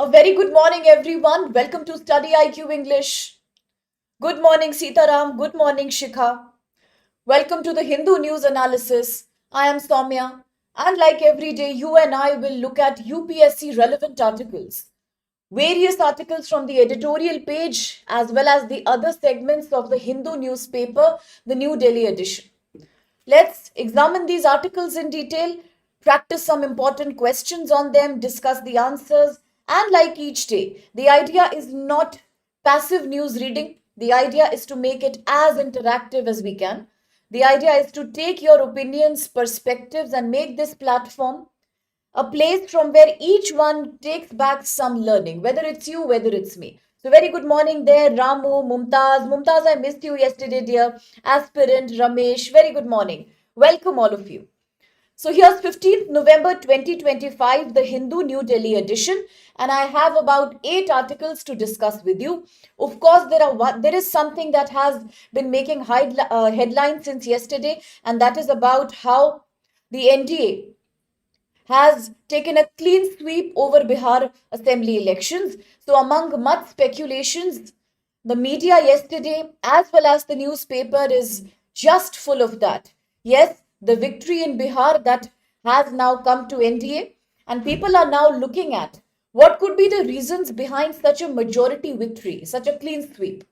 A very good morning, everyone. Welcome to StudyIQ English. Good morning, Sitaram. Good morning, Shikha. Welcome to the Hindu News Analysis. I am Saumya. And like every day, you and I will look at UPSC relevant articles. Various articles from the editorial page as well as the other segments of the Hindu newspaper, the New Delhi edition. Let's examine these articles in detail, practice some important questions on them, discuss the answers, and like each day, the idea is not passive news reading. The idea is to make it as interactive as we can. The idea is to take your opinions, perspectives, and make this platform a place from where each one takes back some learning, whether it's you, whether it's me. So, very good morning there, Ramu, Mumtaz. Mumtaz, I missed you yesterday, dear. Aspirant, Ramesh, very good morning. Welcome, all of you. So, here's 15th November 2025, the Hindu New Delhi edition, and I have about 8 articles to discuss with you. Of course, there is something that has been making headlines since yesterday, and that is about how the NDA has taken a clean sweep over Bihar assembly elections. So, among much speculations, the media yesterday, as well as the newspaper, is just full of that. Yes, the victory in Bihar that has now come to NDA, and people are now looking at what could be the reasons behind such a majority victory, such a clean sweep.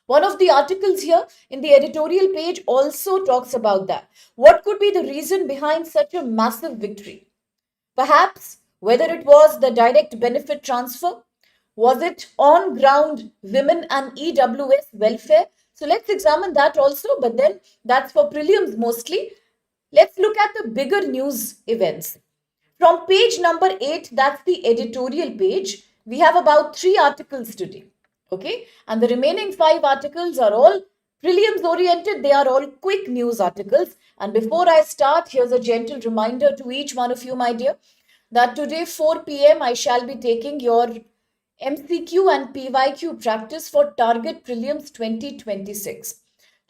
One of the articles here in the editorial page also talks about that. What could be the reason behind such a massive victory? Perhaps whether it was the direct benefit transfer, was it on ground women and EWS welfare? So let's examine that also, but then that's for prelims mostly. Let's look at the bigger news events. From page number 8, that's the editorial page, we have about 3 articles today. Okay, and the remaining 5 articles are all prelims oriented, they are all quick news articles. And before I start, here's a gentle reminder to each one of you, my dear, that today 4 p.m. I shall be taking your MCQ and PYQ practice for Target Prelims 2026.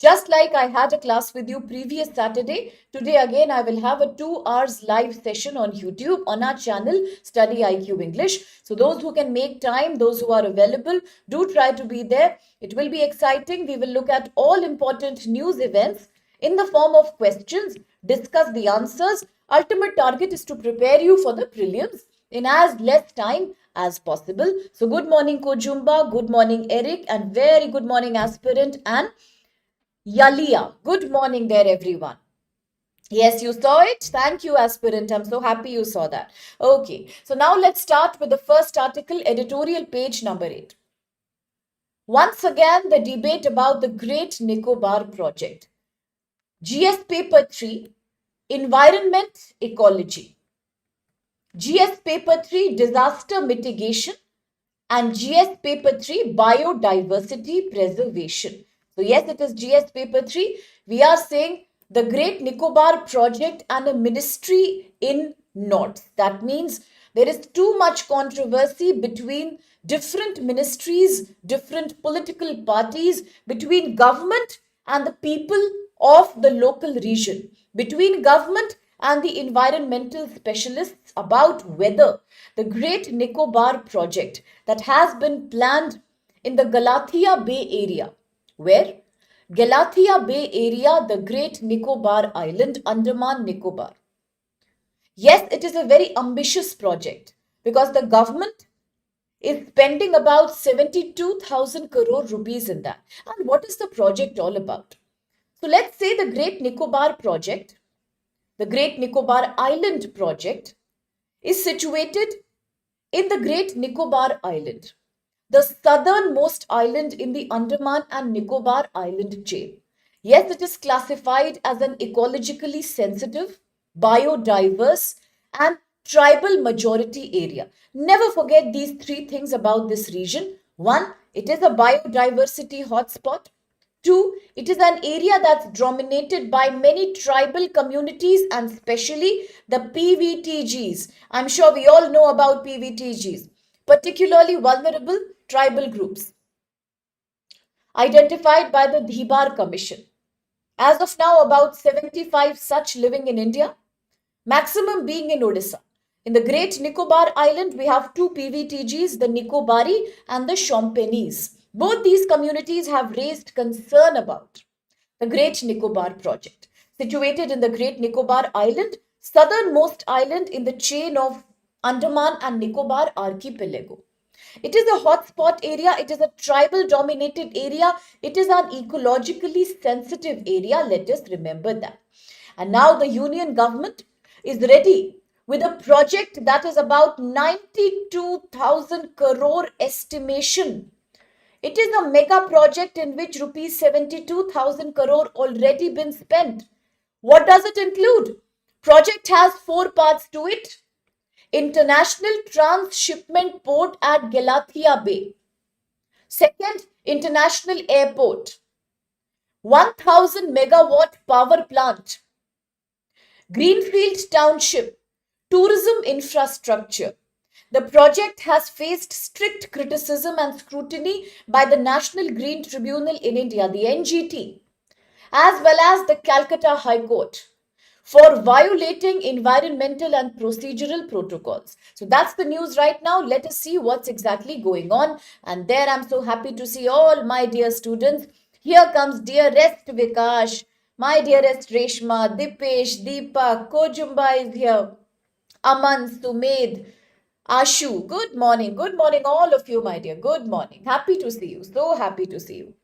Just like I had a class with you previous Saturday, today again I will have a 2 hours live session on YouTube on our channel StudyIQ English. So those who can make time, those who are available, do try to be there. It will be exciting. We will look at all important news events in the form of questions, discuss the answers. Ultimate target is to prepare you for the prelims in as less time as possible. So good morning Kojumba, good morning Eric, and very good morning aspirant and Yalia. Good morning there, everyone. Yes, you saw it. Thank you, aspirant. I'm so happy you saw that. Okay, so now let's start with the first article, editorial page number 8. Once again, the debate about the Great Nicobar project. GS paper 3, environment ecology. GS paper 3, disaster mitigation. And GS paper 3, biodiversity preservation. So yes, it is GS paper 3. We are saying the Great Nicobar project and a ministry in North. That means there is too much controversy between different ministries, different political parties, between government and the people of the local region, between government and the environmental specialists about whether the Great Nicobar project that has been planned in the Galathea Bay area, where Galathea Bay area, the Great Nicobar Island, Andaman Nicobar. Yes, it is a very ambitious project because the government is spending about 72,000 crore rupees in that. And what is the project all about? So let's say the Great Nicobar project, the Great Nicobar Island project, is situated in the Great Nicobar Island, the southernmost island in the Andaman and Nicobar Island chain. Yes, it is classified as an ecologically sensitive, biodiverse, and tribal majority area. Never forget these 3 things about this region. 1, it is a biodiversity hotspot. 2, it is an area that's dominated by many tribal communities and especially the PVTGs. I'm sure we all know about PVTGs, particularly vulnerable tribal groups identified by the Dhibar Commission. As of now, about 75 such living in India, maximum being in Odisha. In the Great Nicobar Island, we have two PVTGs, the Nicobari and the Champagnes. Both these communities have raised concern about the Great Nicobar project, situated in the Great Nicobar Island, southernmost island in the chain of Andaman and Nicobar archipelago. It is a hotspot area, it is a tribal dominated area, it is an ecologically sensitive area, let us remember that. And now the union government is ready with a project that is about 92,000 crore estimation. It is a mega project in which rupees 72,000 crore already been spent. What does it include? Project has four parts to it. International Transshipment Port at Galathea Bay. Second, International Airport. 1,000 megawatt power plant. Greenfield Township. Tourism infrastructure. The project has faced strict criticism and scrutiny by the National Green Tribunal in India, the NGT, as well as the Calcutta High Court, for violating environmental and procedural protocols. So that's the news right now. Let us see what's exactly going on. And there I'm so happy to see all my dear students. Here comes dearest Vikash, my dearest Reshma, Dipesh, Deepak, Kojumba is here, Aman, Sumed, Ashu. Good morning. Good morning, all of you, my dear. Good morning. Happy to see you. So happy to see you.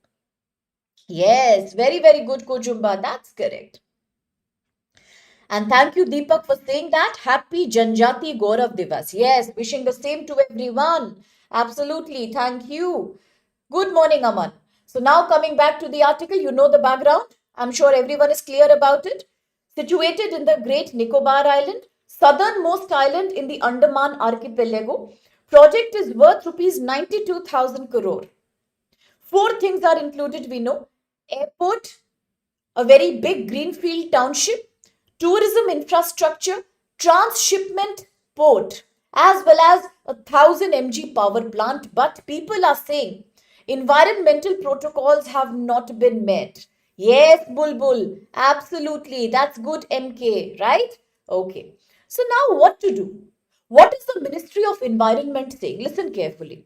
Yes, very, very good, Kojumba. That's correct. And thank you, Deepak, for saying that. Happy Janjati Gaurav Divas. Yes, wishing the same to everyone. Absolutely. Thank you. Good morning, Aman. So now coming back to the article, you know the background. I'm sure everyone is clear about it. Situated in the Great Nicobar Island, southernmost island in the Andaman archipelago, project is worth rupees 92,000 crore. Four things are included, we know. Airport, a very big greenfield township, tourism infrastructure, transshipment port, as well as 1,000 mg power plant. But people are saying environmental protocols have not been met. Yes, Bulbul, absolutely. That's good, MK, right? Okay. So now what to do? What is the Ministry of Environment saying? Listen carefully.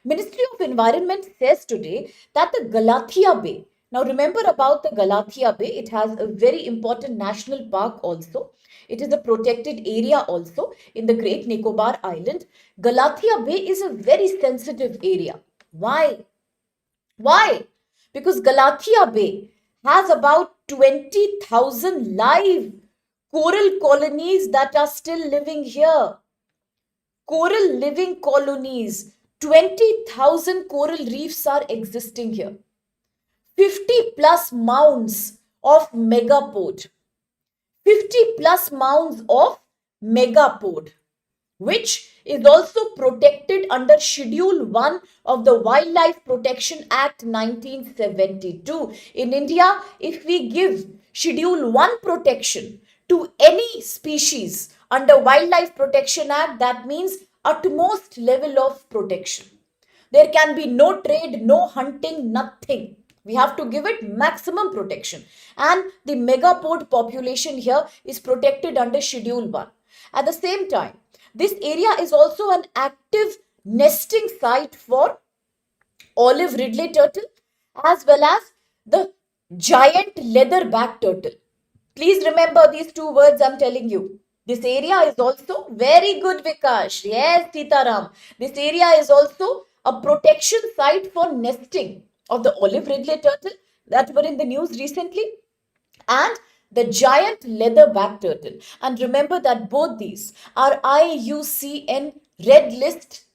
Ministry of Environment says today that the Galathea Bay, now remember about the Galathea Bay, it has a very important national park also. It is a protected area also in the Great Nicobar Island. Galathea Bay is a very sensitive area. Why? Why? Because Galathea Bay has about 20,000 live coral colonies that are still living here. Coral living colonies. 20,000 coral reefs are existing here. 50 plus mounds of megapod. 50 plus mounds of megapod, which is also protected under Schedule 1 of the Wildlife Protection Act 1972. In India, if we give Schedule 1 protection to any species under Wildlife Protection Act, that means utmost level of protection. There can be no trade, no hunting, nothing. We have to give it maximum protection. And the megapod population here is protected under Schedule 1. At the same time, this area is also an active nesting site for olive ridley turtle as well as the giant leatherback turtle. Please remember these two words I'm telling you. This area is also very good, Vikash. Yes, Sitaram. This area is also a protection site for nesting of the olive ridley turtle that were in the news recently and the giant leatherback turtle. And remember that both these are IUCN red list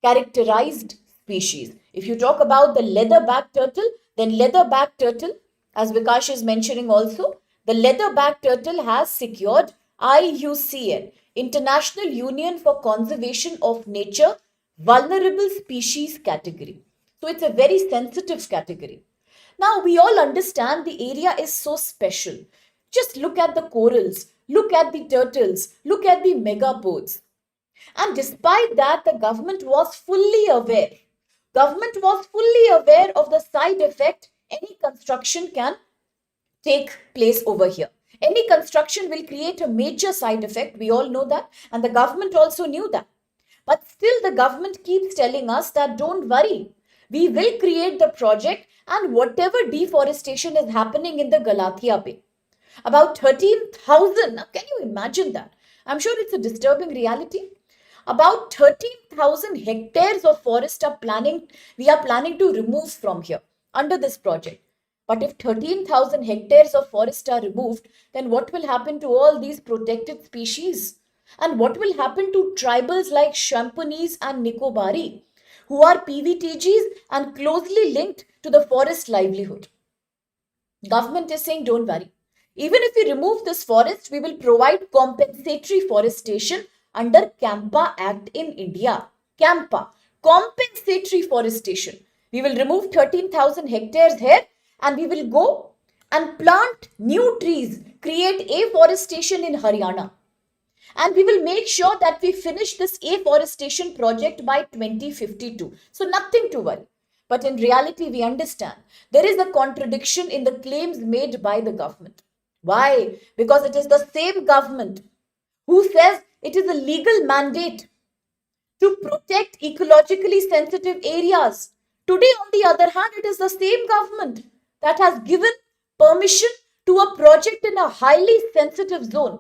characterized species. If you talk about the leatherback turtle, then leatherback turtle, as Vikash is mentioning also, the leatherback turtle has secured IUCN, International Union for Conservation of Nature, Vulnerable Species category. So it's a very sensitive category. Now we all understand the area is so special. Just look at the corals, look at the turtles, look at the megapods. And despite that, the government was fully aware. Government was fully aware of the side effect any construction can take place over here. Any construction will create a major side effect. We all know that. And the government also knew that. But still, the government keeps telling us that don't worry. We will create the project, and whatever deforestation is happening in the Galathia Bay, about 13,000. Now, can you imagine that? I'm sure it's a disturbing reality. About 13,000 hectares of forest we are planning to remove from here under this project. But if 13,000 hectares of forest are removed, then what will happen to all these protected species? And what will happen to tribals like Shampunese and Nicobari, who are PVTGs and closely linked to the forest livelihood? Government is saying, don't worry. Even if we remove this forest, we will provide compensatory forestation under CAMPA Act in India. CAMPA, compensatory forestation. We will remove 13,000 hectares here and we will go and plant new trees, create afforestation in Haryana. And we will make sure that we finish this afforestation project by 2052. So nothing to worry. But in reality, we understand there is a contradiction in the claims made by the government. Why? Because it is the same government who says it is a legal mandate to protect ecologically sensitive areas. Today, on the other hand, it is the same government that has given permission to a project in a highly sensitive zone.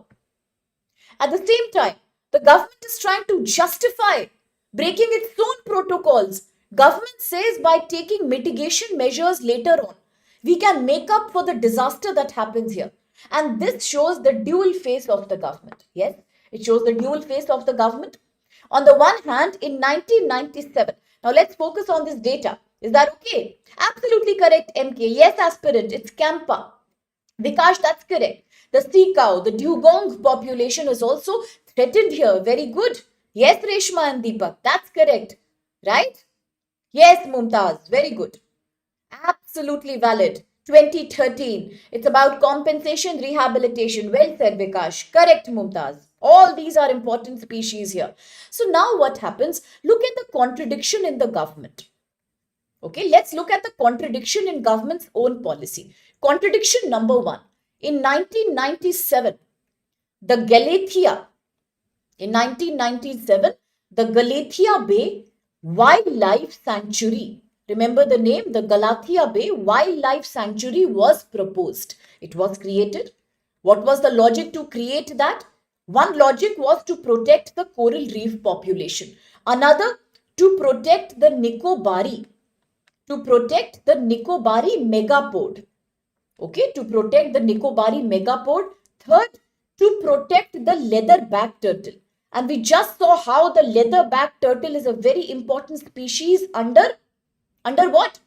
At the same time, the government is trying to justify breaking its own protocols. Government says by taking mitigation measures later on, we can make up for the disaster that happens here. And this shows the dual face of the government. Yes, it shows the dual face of the government. On the one hand, in 1997, now let's focus on this data. Is that okay? Absolutely correct, MK. Yes, aspirant, it's Campa. Vikash, that's correct. The sea cow, the dugong population is also threatened here. Very good. Yes, Reshma and Deepak, that's correct. Right? Yes, Mumtaz, very good. Absolutely valid. 2013. It's about compensation, rehabilitation. Well said, Vikash. Correct, Mumtaz. All these are important species here. So now what happens? Look at the contradiction in the government. Okay, let's look at the contradiction in government's own policy. Contradiction number one. In 1997, the Galathea, in 1997, the Galathea Bay Wildlife Sanctuary, remember the name, the Galathea Bay Wildlife Sanctuary was proposed. It was created. What was the logic to create that? One logic was to protect the coral reef population. Another, to protect the Nicobari megapode. Okay, to protect the Nicobari megapode. Third, to protect the leatherback turtle. And we just saw how the leatherback turtle is a very important species under what?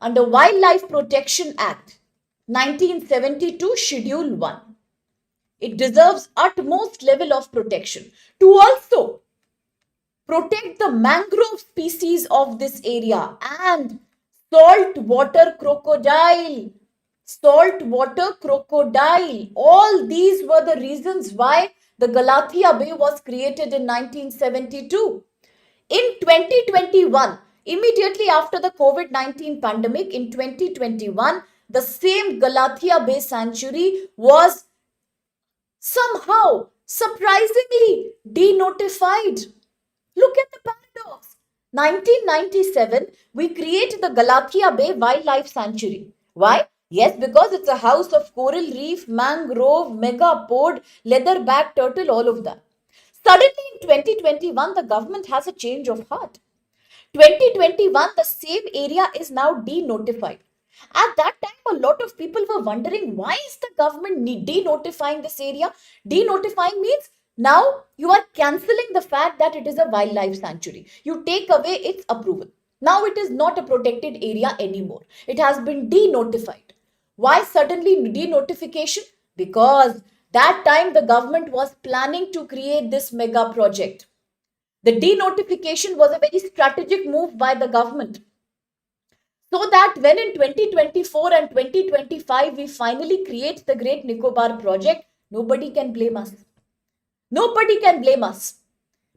Under Wildlife Protection Act, 1972, Schedule 1. It deserves utmost level of protection. To also protect the mangrove species of this area and saltwater crocodile. Saltwater crocodile. All these were the reasons why the Galathea Bay was created in 1972. In 2021, immediately after the COVID-19 pandemic, in 2021, the same Galathea Bay Sanctuary was somehow, surprisingly, denotified. Look at the paradox. 1997, we create the Galathea Bay Wildlife Sanctuary. Why? Yes, because it's a house of coral reef, mangrove, megapode, leatherback turtle, all of that. Suddenly in 2021, the government has a change of heart. 2021, the same area is now denotified. At that time, a lot of people were wondering, why is the government denotifying this area? Denotifying means now you are cancelling the fact that it is a wildlife sanctuary. You take away its approval. Now it is not a protected area anymore. It has been denotified. Why suddenly denotification? Because that time the government was planning to create this mega project. The denotification was a very strategic move by the government. So that when in 2024 and 2025 we finally create the Great Nicobar project, nobody can blame us. Nobody can blame us.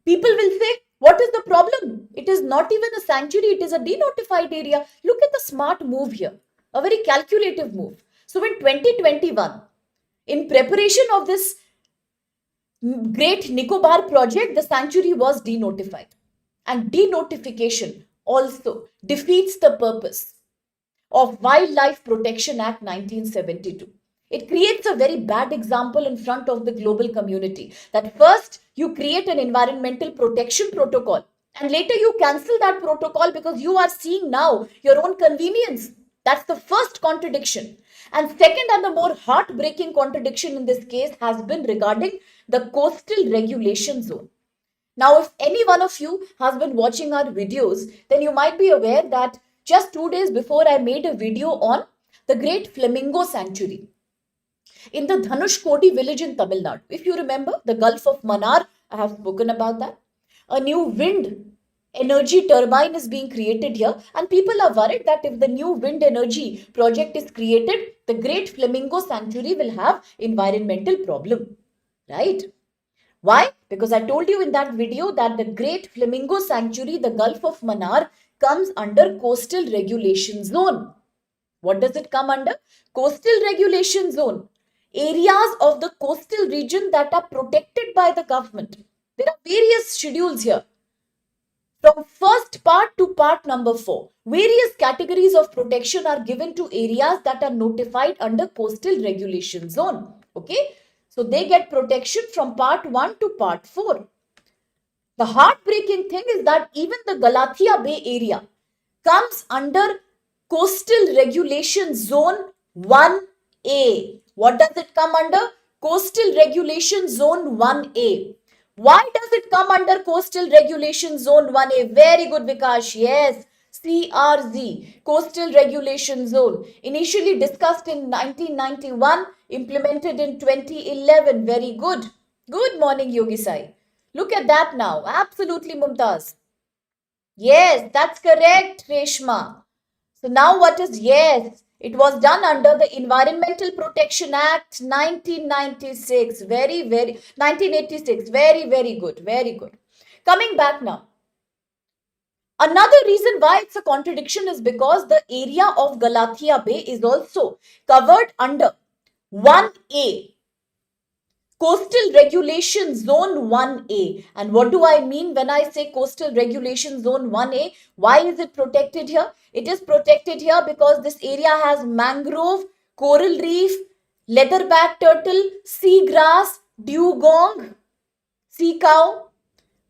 People will say, what is the problem? It is not even a sanctuary, it is a denotified area. Look at the smart move here, a very calculative move. So in 2021, In preparation of this Great Nicobar project, the sanctuary was denotified. And denotification also defeats the purpose of Wildlife Protection Act 1972. It creates a very bad example in front of the global community that first you create an environmental protection protocol and later you cancel that protocol because you are seeing now your own convenience. That's the first contradiction. And second, and the more heartbreaking contradiction in this case has been regarding the coastal regulation zone. Now, if any one of you has been watching our videos, then you might be aware that just 2 days before I made a video on the Great Flamingo Sanctuary in the Dhanushkodi village in Tamil Nadu. If you remember, the Gulf of Mannar, I have spoken about that. A new wind energy turbine is being created here, and people are worried that if the new wind energy project is created, the Great Flamingo Sanctuary will have environmental problem, right? Why? Because I told you in that video that the Great Flamingo Sanctuary, the Gulf of Mannar, comes under Coastal Regulation Zone. What does it come under? Coastal Regulation Zone. Areas of the coastal region that are protected by the government. There are various schedules here. From first part to part number 4, various categories of protection are given to areas that are notified under Coastal Regulation Zone. Okay? So they get protection from part 1 to part 4. The heartbreaking thing is that even the Galathea Bay area comes under Coastal Regulation Zone 1A. What does it come under? Coastal Regulation Zone 1A. Why does it come under Coastal Regulation Zone 1A? Very good, Vikash. Yes. CRZ, Coastal Regulation Zone, initially discussed in 1991, implemented in 2011. Very good. Good morning, Yogi Sai. Look at that now. Absolutely, Mumtaz. Yes, that's correct, Reshma. So now what is yes? It was done under the Environmental Protection Act 1996. 1986. Very good. Very good. Coming back now. Another reason why it's a contradiction is because the area of Galathea Bay is also covered under 1A, Coastal Regulation Zone 1A. And what do I mean when I say Coastal Regulation Zone 1A? Why is it protected here? It is protected here because this area has mangrove, coral reef, leatherback turtle, seagrass, dugong, sea cow,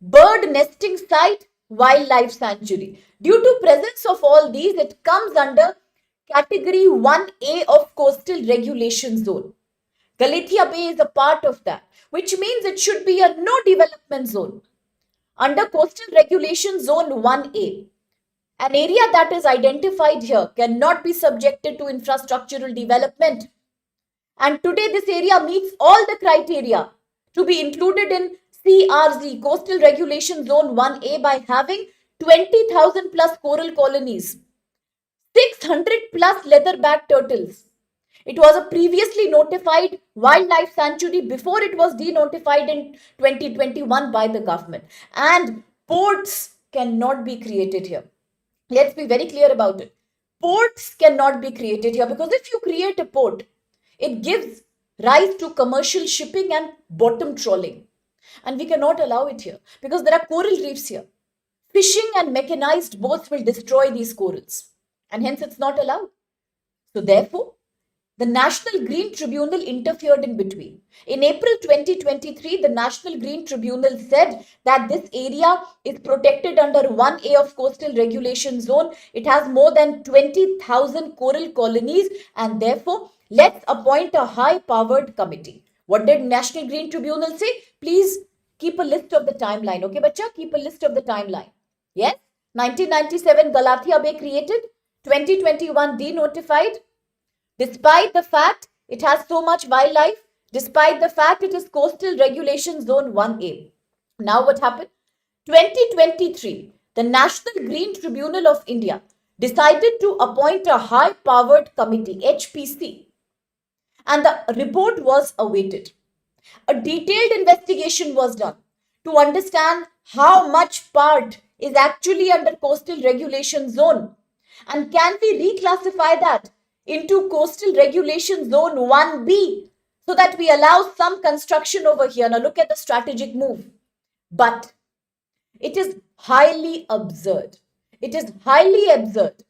bird nesting site, wildlife sanctuary. Due to presence of all these, it comes under category 1A of Coastal Regulation Zone. Galathea Bay is a part of that, which means it should be a no development zone. Under Coastal Regulation Zone 1A, an area that is identified here cannot be subjected to infrastructural development. And today this area meets all the criteria to be included in CRZ, Coastal Regulation Zone 1A, by having 20,000 plus coral colonies, 600 plus leatherback turtles. It was a previously notified wildlife sanctuary before it was denotified in 2021 by the government. And ports cannot be created here. Let's be very clear about it. Ports cannot be created here because if you create a port, it gives rise to commercial shipping and bottom trawling. And we cannot allow it here because there are coral reefs here. Fishing and mechanized boats will destroy these corals. And hence it's not allowed. So therefore, the National Green Tribunal interfered in between. In April 2023, the National Green Tribunal said that this area is protected under 1A of Coastal Regulation Zone. It has more than 20,000 coral colonies and therefore let's appoint a high-powered committee. What did National Green Tribunal say? Please keep a list of the timeline. Okay, bacha? Keep a list of the timeline. Yes? 1997, Galathea Bay created. 2021, denotified. Despite the fact it has so much wildlife, despite the fact it is Coastal Regulation Zone 1A. Now what happened? 2023, the National Green Tribunal of India decided to appoint a high-powered committee, HPC, and the report was awaited. A detailed investigation was done to understand how much part is actually under Coastal Regulation Zone and can we reclassify that into Coastal Regulation Zone 1B so that we allow some construction over here. Now look at the strategic move. But it is highly absurd. It is highly absurd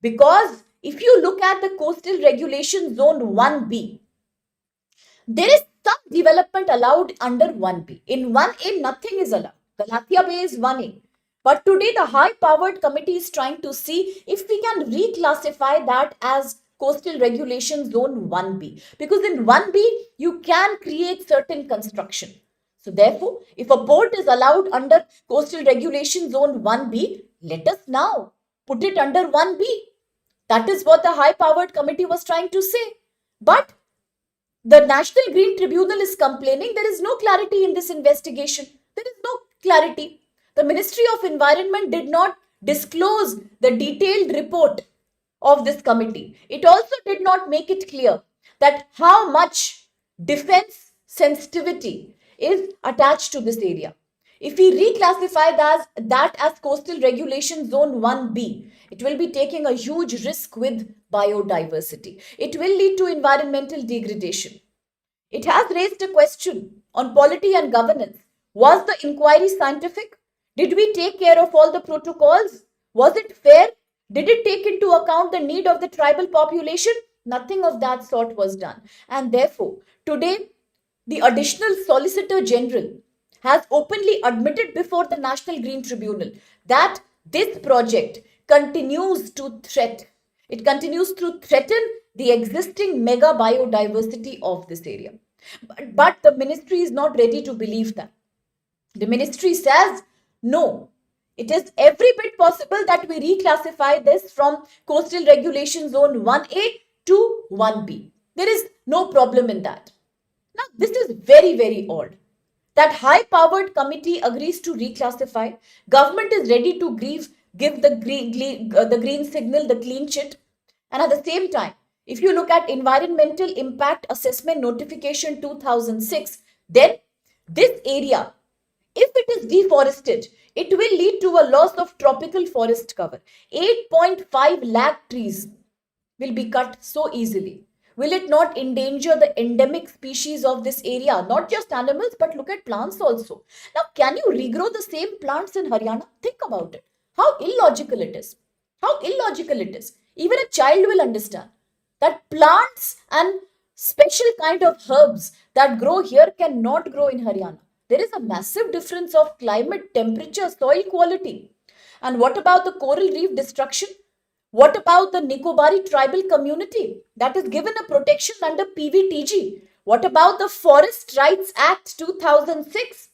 because if you look at the coastal regulation zone 1B, there is some development allowed under 1B. In 1A, nothing is allowed. Galathia Bay is 1A. But today, the high powered committee is trying to see if we can reclassify that as coastal regulation zone 1B. Because in 1B, you can create certain construction. So, therefore, if a port is allowed under coastal regulation zone 1B, let us now put it under 1B. That is what the high powered committee was trying to say. But the National Green Tribunal is complaining there is no clarity in this investigation. There is no clarity. The Ministry of Environment did not disclose the detailed report of this committee. It also did not make it clear that how much defense sensitivity is attached to this area. If we reclassify that as coastal regulation zone 1B, it will be taking a huge risk with biodiversity. It will lead to environmental degradation. It has raised a question on polity and governance. Was the inquiry scientific? Did we take care of all the protocols? Was it fair? Did it take into account the need of the tribal population? Nothing of that sort was done. And therefore, today, the additional Solicitor General has openly admitted before the National Green Tribunal that this project continues to threaten. It continues to threaten the existing mega biodiversity of this area. But the ministry is not ready to believe that. The ministry says, no, it is every bit possible that we reclassify this from coastal regulation zone 1A to 1B. There is no problem in that. Now, this is very, very odd. That high-powered committee agrees to reclassify. Government is ready to give the green signal, the clean chit. And at the same time, if you look at Environmental Impact Assessment Notification 2006, then this area, if it is deforested, it will lead to a loss of tropical forest cover. 8.5 lakh trees will be cut so easily. Will it not endanger the endemic species of this area? Not just animals, but look at plants also. Now, can you regrow the same plants in Haryana? Think about it. How illogical it is. How illogical it is. Even a child will understand that plants and special kind of herbs that grow here cannot grow in Haryana. There is a massive difference of climate, temperature, soil quality. And what about the coral reef destruction? What about the Nicobari tribal community that is given a protection under PVTG? What about the Forest Rights Act 2006,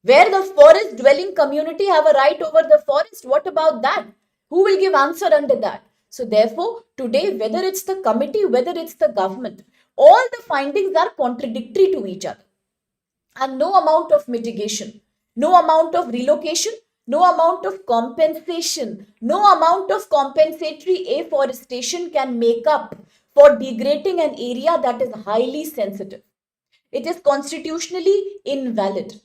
where the forest dwelling community have a right over the forest? What about that? Who will give answer under that? So therefore, today, whether it's the committee, whether it's the government, all the findings are contradictory to each other. And no amount of mitigation, no amount of relocation, no amount of compensation, no amount of compensatory afforestation can make up for degrading an area that is highly sensitive. It is constitutionally invalid.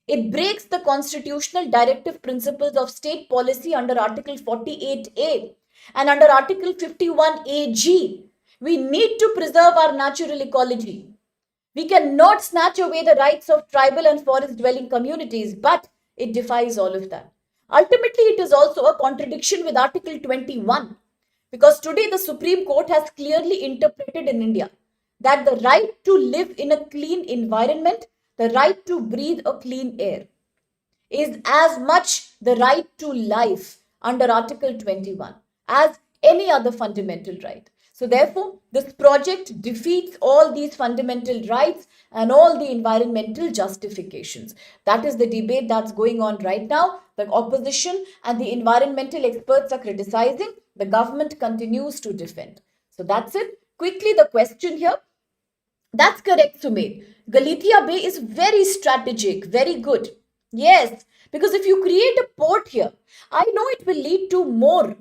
It breaks the constitutional directive principles of state policy under Article 48A and under Article 51AG. We need to preserve our natural ecology. We cannot snatch away the rights of tribal and forest dwelling communities, but it defies all of that. Ultimately, it is also a contradiction with Article 21, because today the Supreme Court has clearly interpreted in India that the right to live in a clean environment, the right to breathe a clean air, is as much the right to life under Article 21 as any other fundamental right. So therefore, this project defeats all these fundamental rights and all the environmental justifications. That is the debate that's going on right now. The opposition and the environmental experts are criticizing. The government continues to defend. So that's it. Quickly, the question here. That's correct, Sumit. Galathia Bay is very strategic, very good. Yes, because if you create a port here, I know it will lead to more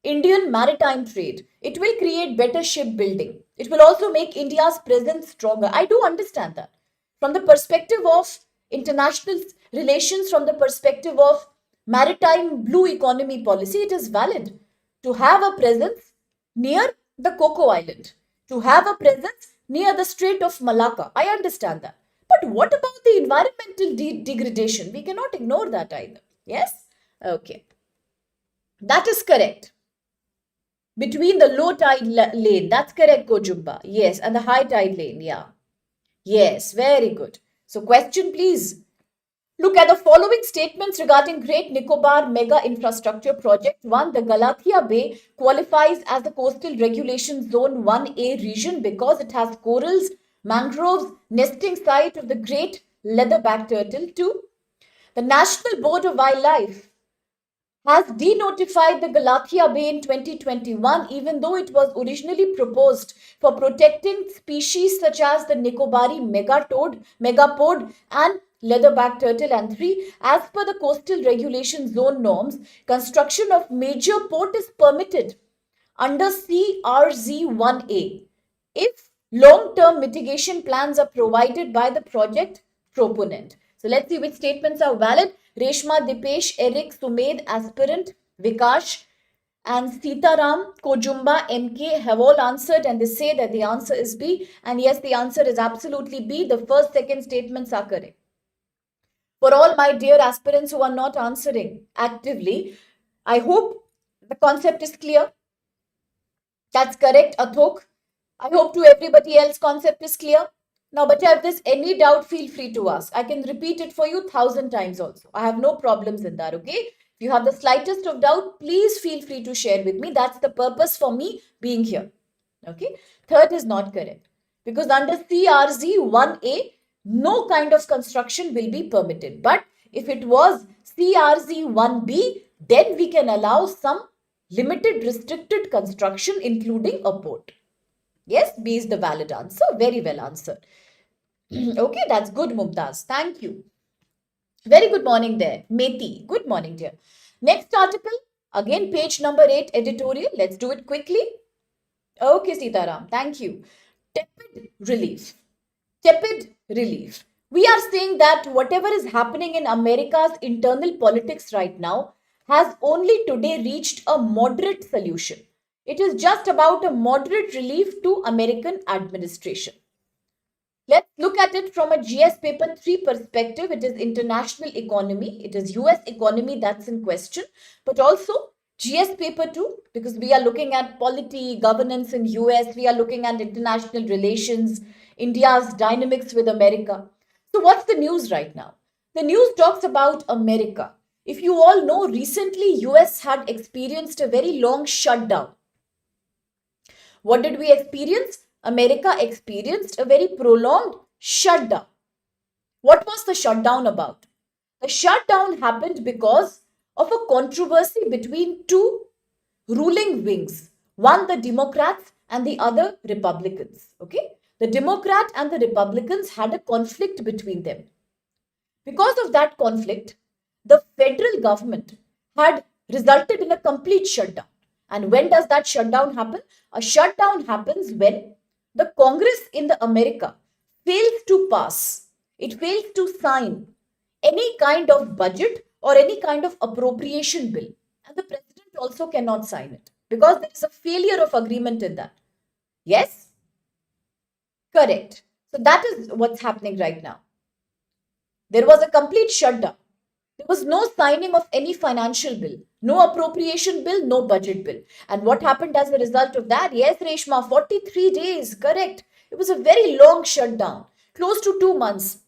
Indian maritime trade. It will create better shipbuilding. It will also make India's presence stronger. I do understand that. From the perspective of international relations, from the perspective of maritime blue economy policy, it is valid to have a presence near the Cocoa Island, to have a presence near the Strait of Malacca. I understand that. But what about the environmental degradation? We cannot ignore that either. Yes? Okay. That is correct. Between the low tide lane, that's correct, Kojumba. Yes, and the high tide lane, yeah. Yes, very good. So, question please. Look at the following statements regarding Great Nicobar Mega Infrastructure Project 1. The Galathea Bay qualifies as the Coastal Regulation Zone 1A region because it has corals, mangroves, nesting site of the Great Leatherback Turtle. 2. The National Board of Wildlife has denotified the Galathea Bay in 2021, even though it was originally proposed for protecting species such as the Nicobari megapode, and leatherback turtle. And 3. As per the coastal regulation zone norms, construction of major port is permitted under CRZ1A if long-term mitigation plans are provided by the project proponent. So let's see which statements are valid. Reshma, Dipesh, Eric, Sumed, Aspirant, Vikash, and Sitaram, Kojumba, MK have all answered, and they say that the answer is B. And yes, the answer is absolutely B. The first, second statements are correct. For all my dear aspirants who are not answering actively, I hope the concept is clear. That's correct, Athok. I hope to everybody else concept is clear. Now, but if there's any doubt, feel free to ask. I can repeat it for you 1,000 times also. I have no problems in that, okay? If you have the slightest of doubt, please feel free to share with me. That's the purpose for me being here, okay? Third is not correct. Because under CRZ 1A, no kind of construction will be permitted. But if it was CRZ 1B, then we can allow some limited restricted construction, including a port. Yes, B is the valid answer. Very well answered. Okay, that's good, Mumtaz. Thank you. Very good morning there. Meti, good morning, dear. Next article, again, page number 8, editorial. Let's do it quickly. Okay, Sitaram, thank you. Tepid relief. Tepid relief. We are saying that whatever is happening in America's internal politics right now has only today reached a moderate solution. It is just about a moderate relief to American administration. Let's look at it from a GS paper 3 perspective. It is international economy. It is US economy that's in question, but also GS paper 2, because we are looking at polity, governance in US. We are looking at international relations, India's dynamics with America. So what's the news right now? The news talks about America. If you all know, recently US had experienced a very long shutdown. What did we experience? America experienced a very prolonged shutdown. What was the shutdown about? The shutdown happened because of a controversy between two ruling wings. One, the Democrats, and the other, Republicans. Okay? The Democrat and the Republicans had a conflict between them. Because of that conflict, the federal government had resulted in a complete shutdown. And when does that shutdown happen? A shutdown happens when the Congress in the America fails to pass, it fails to sign any kind of budget or any kind of appropriation bill. And the president also cannot sign it because there is a failure of agreement in that. Yes? Correct. So that is what's happening right now. There was a complete shutdown. There was no signing of any financial bill, no appropriation bill, no budget bill. And what happened as a result of that? Yes, Reshma, 43 days, correct. It was a very long shutdown, close to 2 months.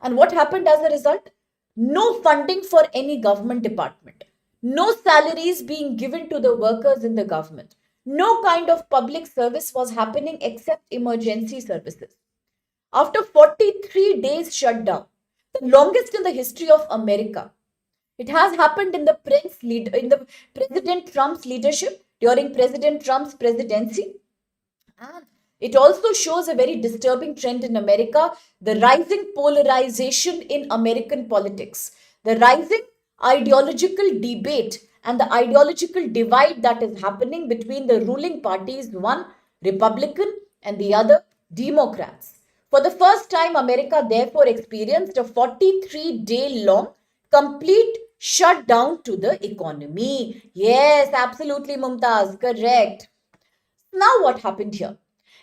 And what happened as a result? No funding for any government department, no salaries being given to the workers in the government. No kind of public service was happening except emergency services. After 43 days shutdown, the longest in the history of America. It has happened in the President Trump's leadership during President Trump's presidency. And it also shows a very disturbing trend in America, the rising polarization in American politics, the rising ideological debate and the ideological divide that is happening between the ruling parties, one Republican and the other Democrats. For the first time, America therefore experienced a 43-day long complete shutdown to the economy. Yes, absolutely, Mumtaz, correct. Now what happened here?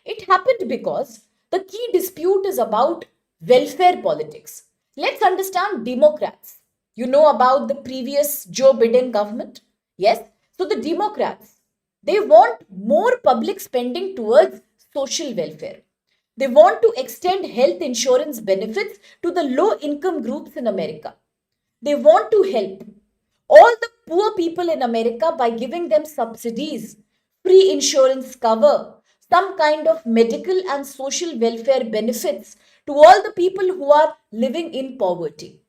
It happened because The key dispute is about welfare politics. Let's understand Democrats. You know about the previous Joe Biden government? Yes. So the Democrats, they want more public spending towards social welfare. They want to extend health insurance benefits to the low income groups in America. They want to help all the poor people in America by giving them subsidies, free insurance cover, some kind of medical and social welfare benefits to all the people who are living in poverty.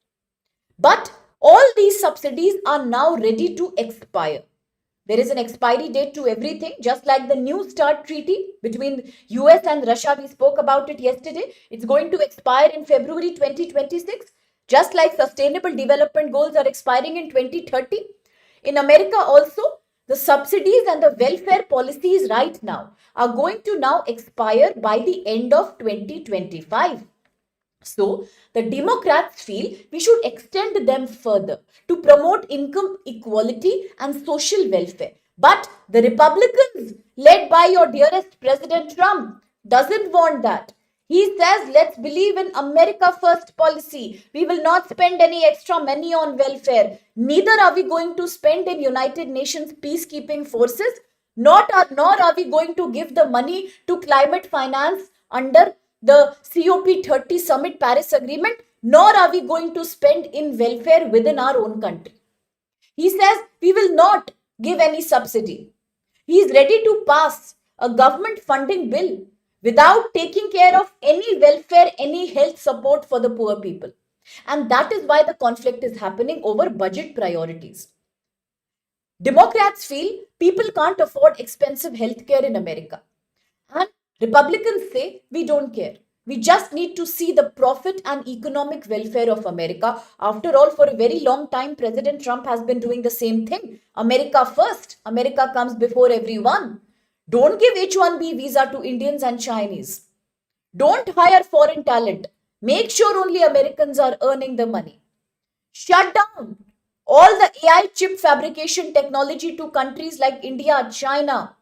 But all these subsidies are now ready to expire. There is an expiry date to everything, just like the New START treaty between US and Russia. We spoke about it yesterday. It's going to expire in February 2026, just like sustainable development goals are expiring in 2030. In America also, the subsidies and the welfare policies right now are going to now expire by the end of 2025. So, the Democrats feel we should extend them further to promote income equality and social welfare. But the Republicans, led by your dearest President Trump, doesn't want that. He says, let's believe in America First policy. We will not spend any extra money on welfare. Neither are we going to spend in United Nations peacekeeping forces, nor are we going to give the money to climate finance under the COP30 Summit Paris Agreement, nor are we going to spend in welfare within our own country. He says we will not give any subsidy. He is ready to pass a government funding bill without taking care of any welfare, any health support for the poor people. And that is why the conflict is happening over budget priorities. Democrats feel people can't afford expensive healthcare in America. And Republicans say we don't care. We just need to see the profit and economic welfare of America. After all, for a very long time, President Trump has been doing the same thing. America first. America comes before everyone. Don't give H-1B visa to Indians and Chinese. Don't hire foreign talent. Make sure only Americans are earning the money. Shut down all the AI chip fabrication technology to countries like India, China.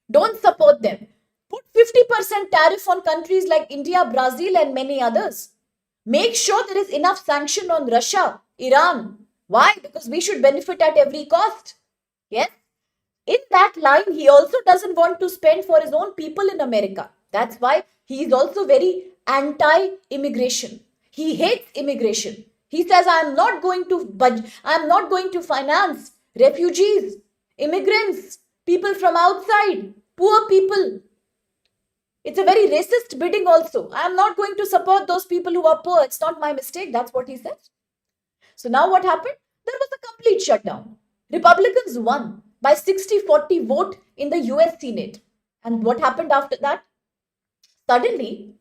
Don't support them. Put 50% tariff on countries like India, Brazil, and many others. Make sure there is enough sanction on Russia, Iran. Why? Because we should benefit at every cost. Yes? In that line, he also doesn't want to spend for his own people in America. That's why he is also very anti-immigration. He hates immigration. He says, I am not going to finance refugees, immigrants, people from outside, poor people. It's a very racist bidding also. I am not going to support those people who are poor. It's not my mistake. That's what he says. So now what happened? There was a complete shutdown. Republicans won by 60-40 vote in the US Senate. And what happened after that? Suddenly,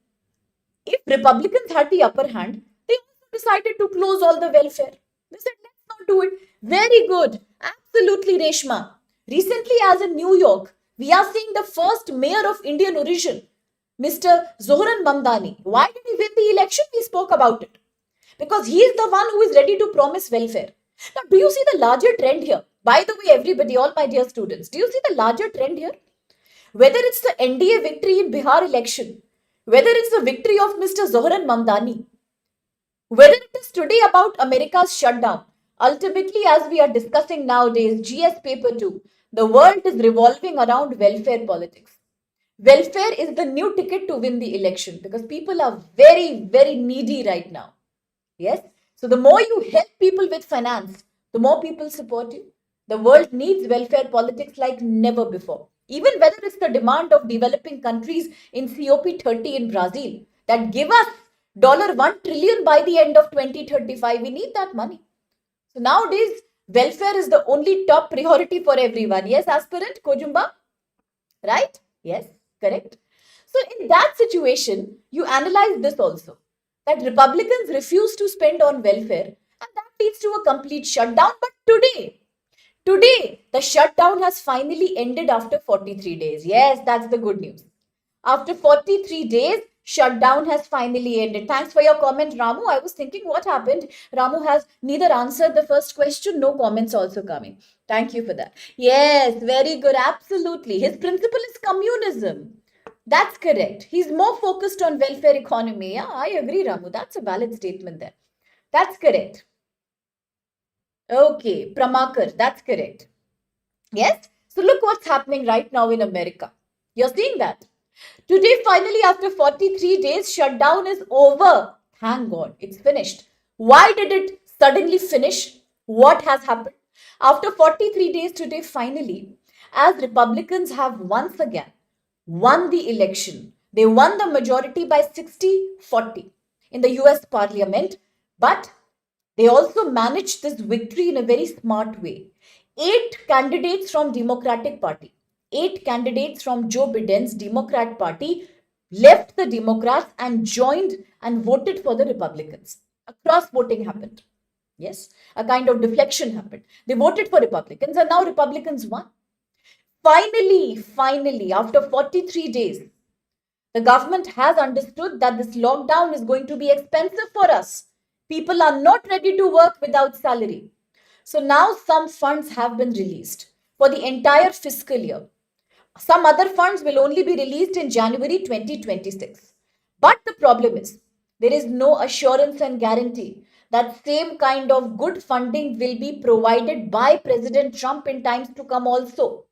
if Republicans had the upper hand, they also decided to close all the welfare. They said, let's not do it. Very good. Absolutely, Reshma. Recently, as in New York, we are seeing the first mayor of Indian origin, Mr. Zohran Mamdani. Why did he win the election? We spoke about it. Because he is the one who is ready to promise welfare. Now, do you see the larger trend here? By the way, everybody, all my dear students, do you see the larger trend here? Whether it's the NDA victory in Bihar election, whether it's the victory of Mr. Zohran Mamdani, whether it is today about America's shutdown, ultimately, as we are discussing nowadays, GS paper 2, the world is revolving around welfare politics. Welfare is the new ticket to win the election because people are very, very needy right now. Yes? So the more you help people with finance, the more people support you. The world needs welfare politics like never before. Even whether it's the demand of developing countries in COP30 in Brazil that give us $1 trillion by the end of 2035, we need that money. So nowadays, welfare is the only top priority for everyone. Yes, aspirant Kojumba? Right? Yes, correct. So in that situation, you analyze this also, that Republicans refuse to spend on welfare and that leads to a complete shutdown. But today, the shutdown has finally ended after 43 days. Yes, that's the good news. After 43 days, shutdown has finally ended. Thanks for your comment, Ramu. I was thinking what happened. Ramu has neither answered the first question, no comments also coming. Thank you for that. Yes, very good. Absolutely. His principle is communism. That's correct. He's more focused on welfare economy. Yeah, I agree, Ramu. That's a valid statement there. That's correct. Okay, Pramakar, that's correct. Yes. So look what's happening right now in America. You're seeing that. Today, finally, after 43 days, shutdown is over. Thank God, it's finished. Why did it suddenly finish? What has happened? After 43 days today, finally, as Republicans have once again won the election, they won the majority by 60-40 in the US Parliament, but they also managed this victory in a very smart way. 8 candidates from Democratic Party, 8 candidates from Joe Biden's Democrat Party left the Democrats and joined and voted for the Republicans. A cross voting happened. Yes, a kind of deflection happened. They voted for Republicans and now Republicans won. Finally, after 43 days, the government has understood that this lockdown is going to be expensive for us. People are not ready to work without salary. So now some funds have been released for the entire fiscal year. Some other funds will only be released in January 2026. But the problem is, there is no assurance and guarantee that same kind of good funding will be provided by President Trump in times to come also.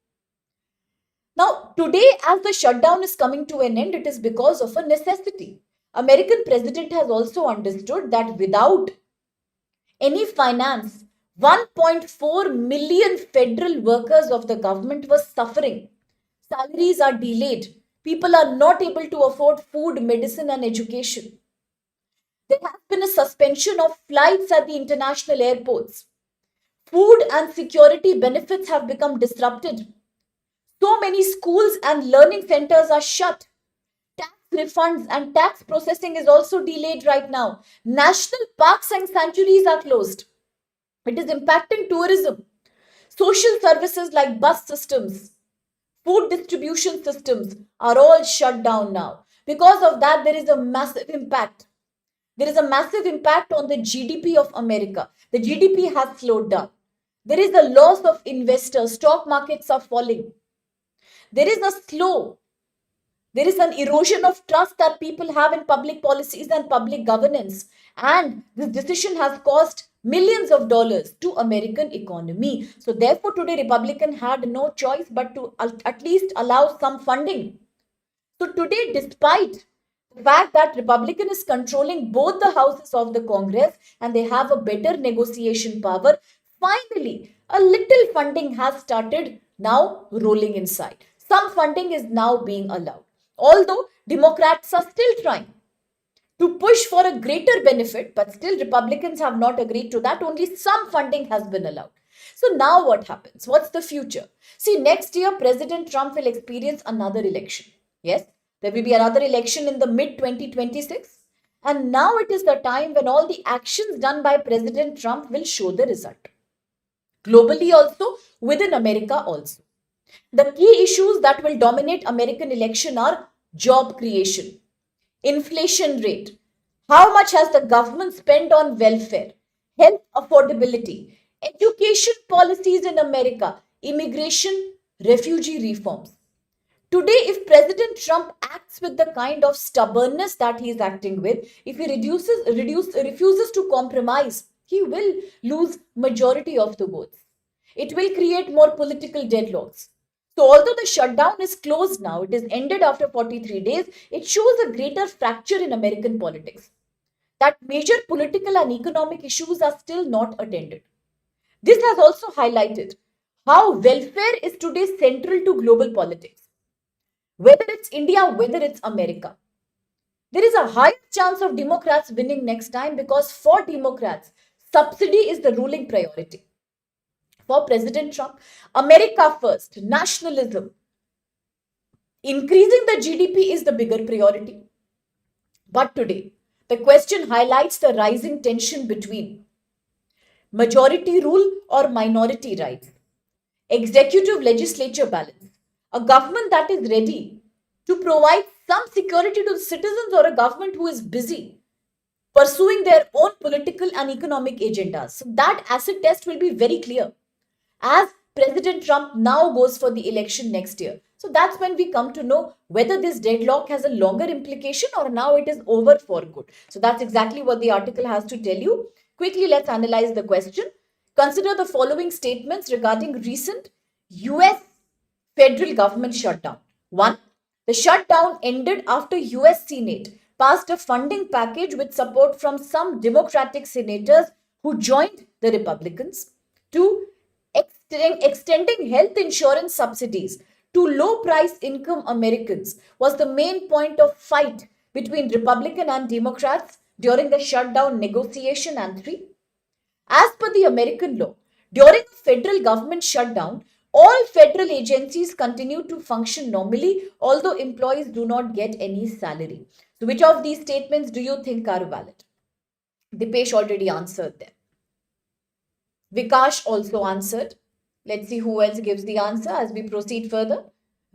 Now, today, as the shutdown is coming to an end, it is because of a necessity. American president has also understood that without any finance, 1.4 million federal workers of the government were suffering. Salaries are delayed. People are not able to afford food, medicine, and education. There has been a suspension of flights at the international airports. Food and security benefits have become disrupted. So many schools and learning centers are shut. Tax refunds and tax processing is also delayed right now. National parks and sanctuaries are closed. It is impacting tourism. Social services like bus systems, food distribution systems are all shut down now. Because of that, there is a massive impact. There is a massive impact on the GDP of America. The GDP has slowed down. There is a loss of investors. Stock markets are falling. There is a slow There is an erosion of trust that people have in public policies and public governance. And this decision has cost millions of dollars to American economy. So therefore, today Republican had no choice but to at least allow some funding. So today, despite the fact that Republican is controlling both the houses of the Congress and they have a better negotiation power, finally, a little funding has started now rolling inside. Some funding is now being allowed. Although Democrats are still trying to push for a greater benefit, but still Republicans have not agreed to that. Only some funding has been allowed. So now what happens? What's the future? See, next year, President Trump will experience another election. Yes, there will be another election in the mid 2026. And now it is the time when all the actions done by President Trump will show the result. Globally also, within America also. The key issues that will dominate American election are job creation, inflation rate, how much has the government spent on welfare, health affordability, education policies in America, immigration, refugee reforms. Today, if President Trump acts with the kind of stubbornness that he is acting with, if he refuses to compromise, he will lose majority of the votes. It will create more political deadlocks. So although the shutdown is closed now, it is ended after 43 days, it shows a greater fracture in American politics. That major political and economic issues are still not attended. This has also highlighted how welfare is today central to global politics. Whether it's India, whether it's America. There is a high chance of Democrats winning next time because for Democrats, subsidy is the ruling priority. For President Trump, America first, nationalism, increasing the GDP is the bigger priority. But today, the question highlights the rising tension between majority rule or minority rights, executive legislature balance, a government that is ready to provide some security to the citizens or a government who is busy pursuing their own political and economic agendas. So that acid test will be very clear as President Trump now goes for the election next year. So that's when we come to know whether this deadlock has a longer implication or now it is over for good. So that's exactly what the article has to tell you. Quickly, let's analyze the question. Consider the following statements regarding recent US federal government shutdown. 1. The shutdown ended after US Senate passed a funding package with support from some Democratic senators who joined the Republicans. 2. Extending health insurance subsidies to low price income Americans was the main point of fight between Republican and Democrats during the shutdown negotiation. And 3. As per the American law, during a federal government shutdown, all federal agencies continue to function normally, although employees do not get any salary. So, which of these statements do you think are valid? Dipesh already answered them. Vikash also answered. Let's see who else gives the answer as we proceed further.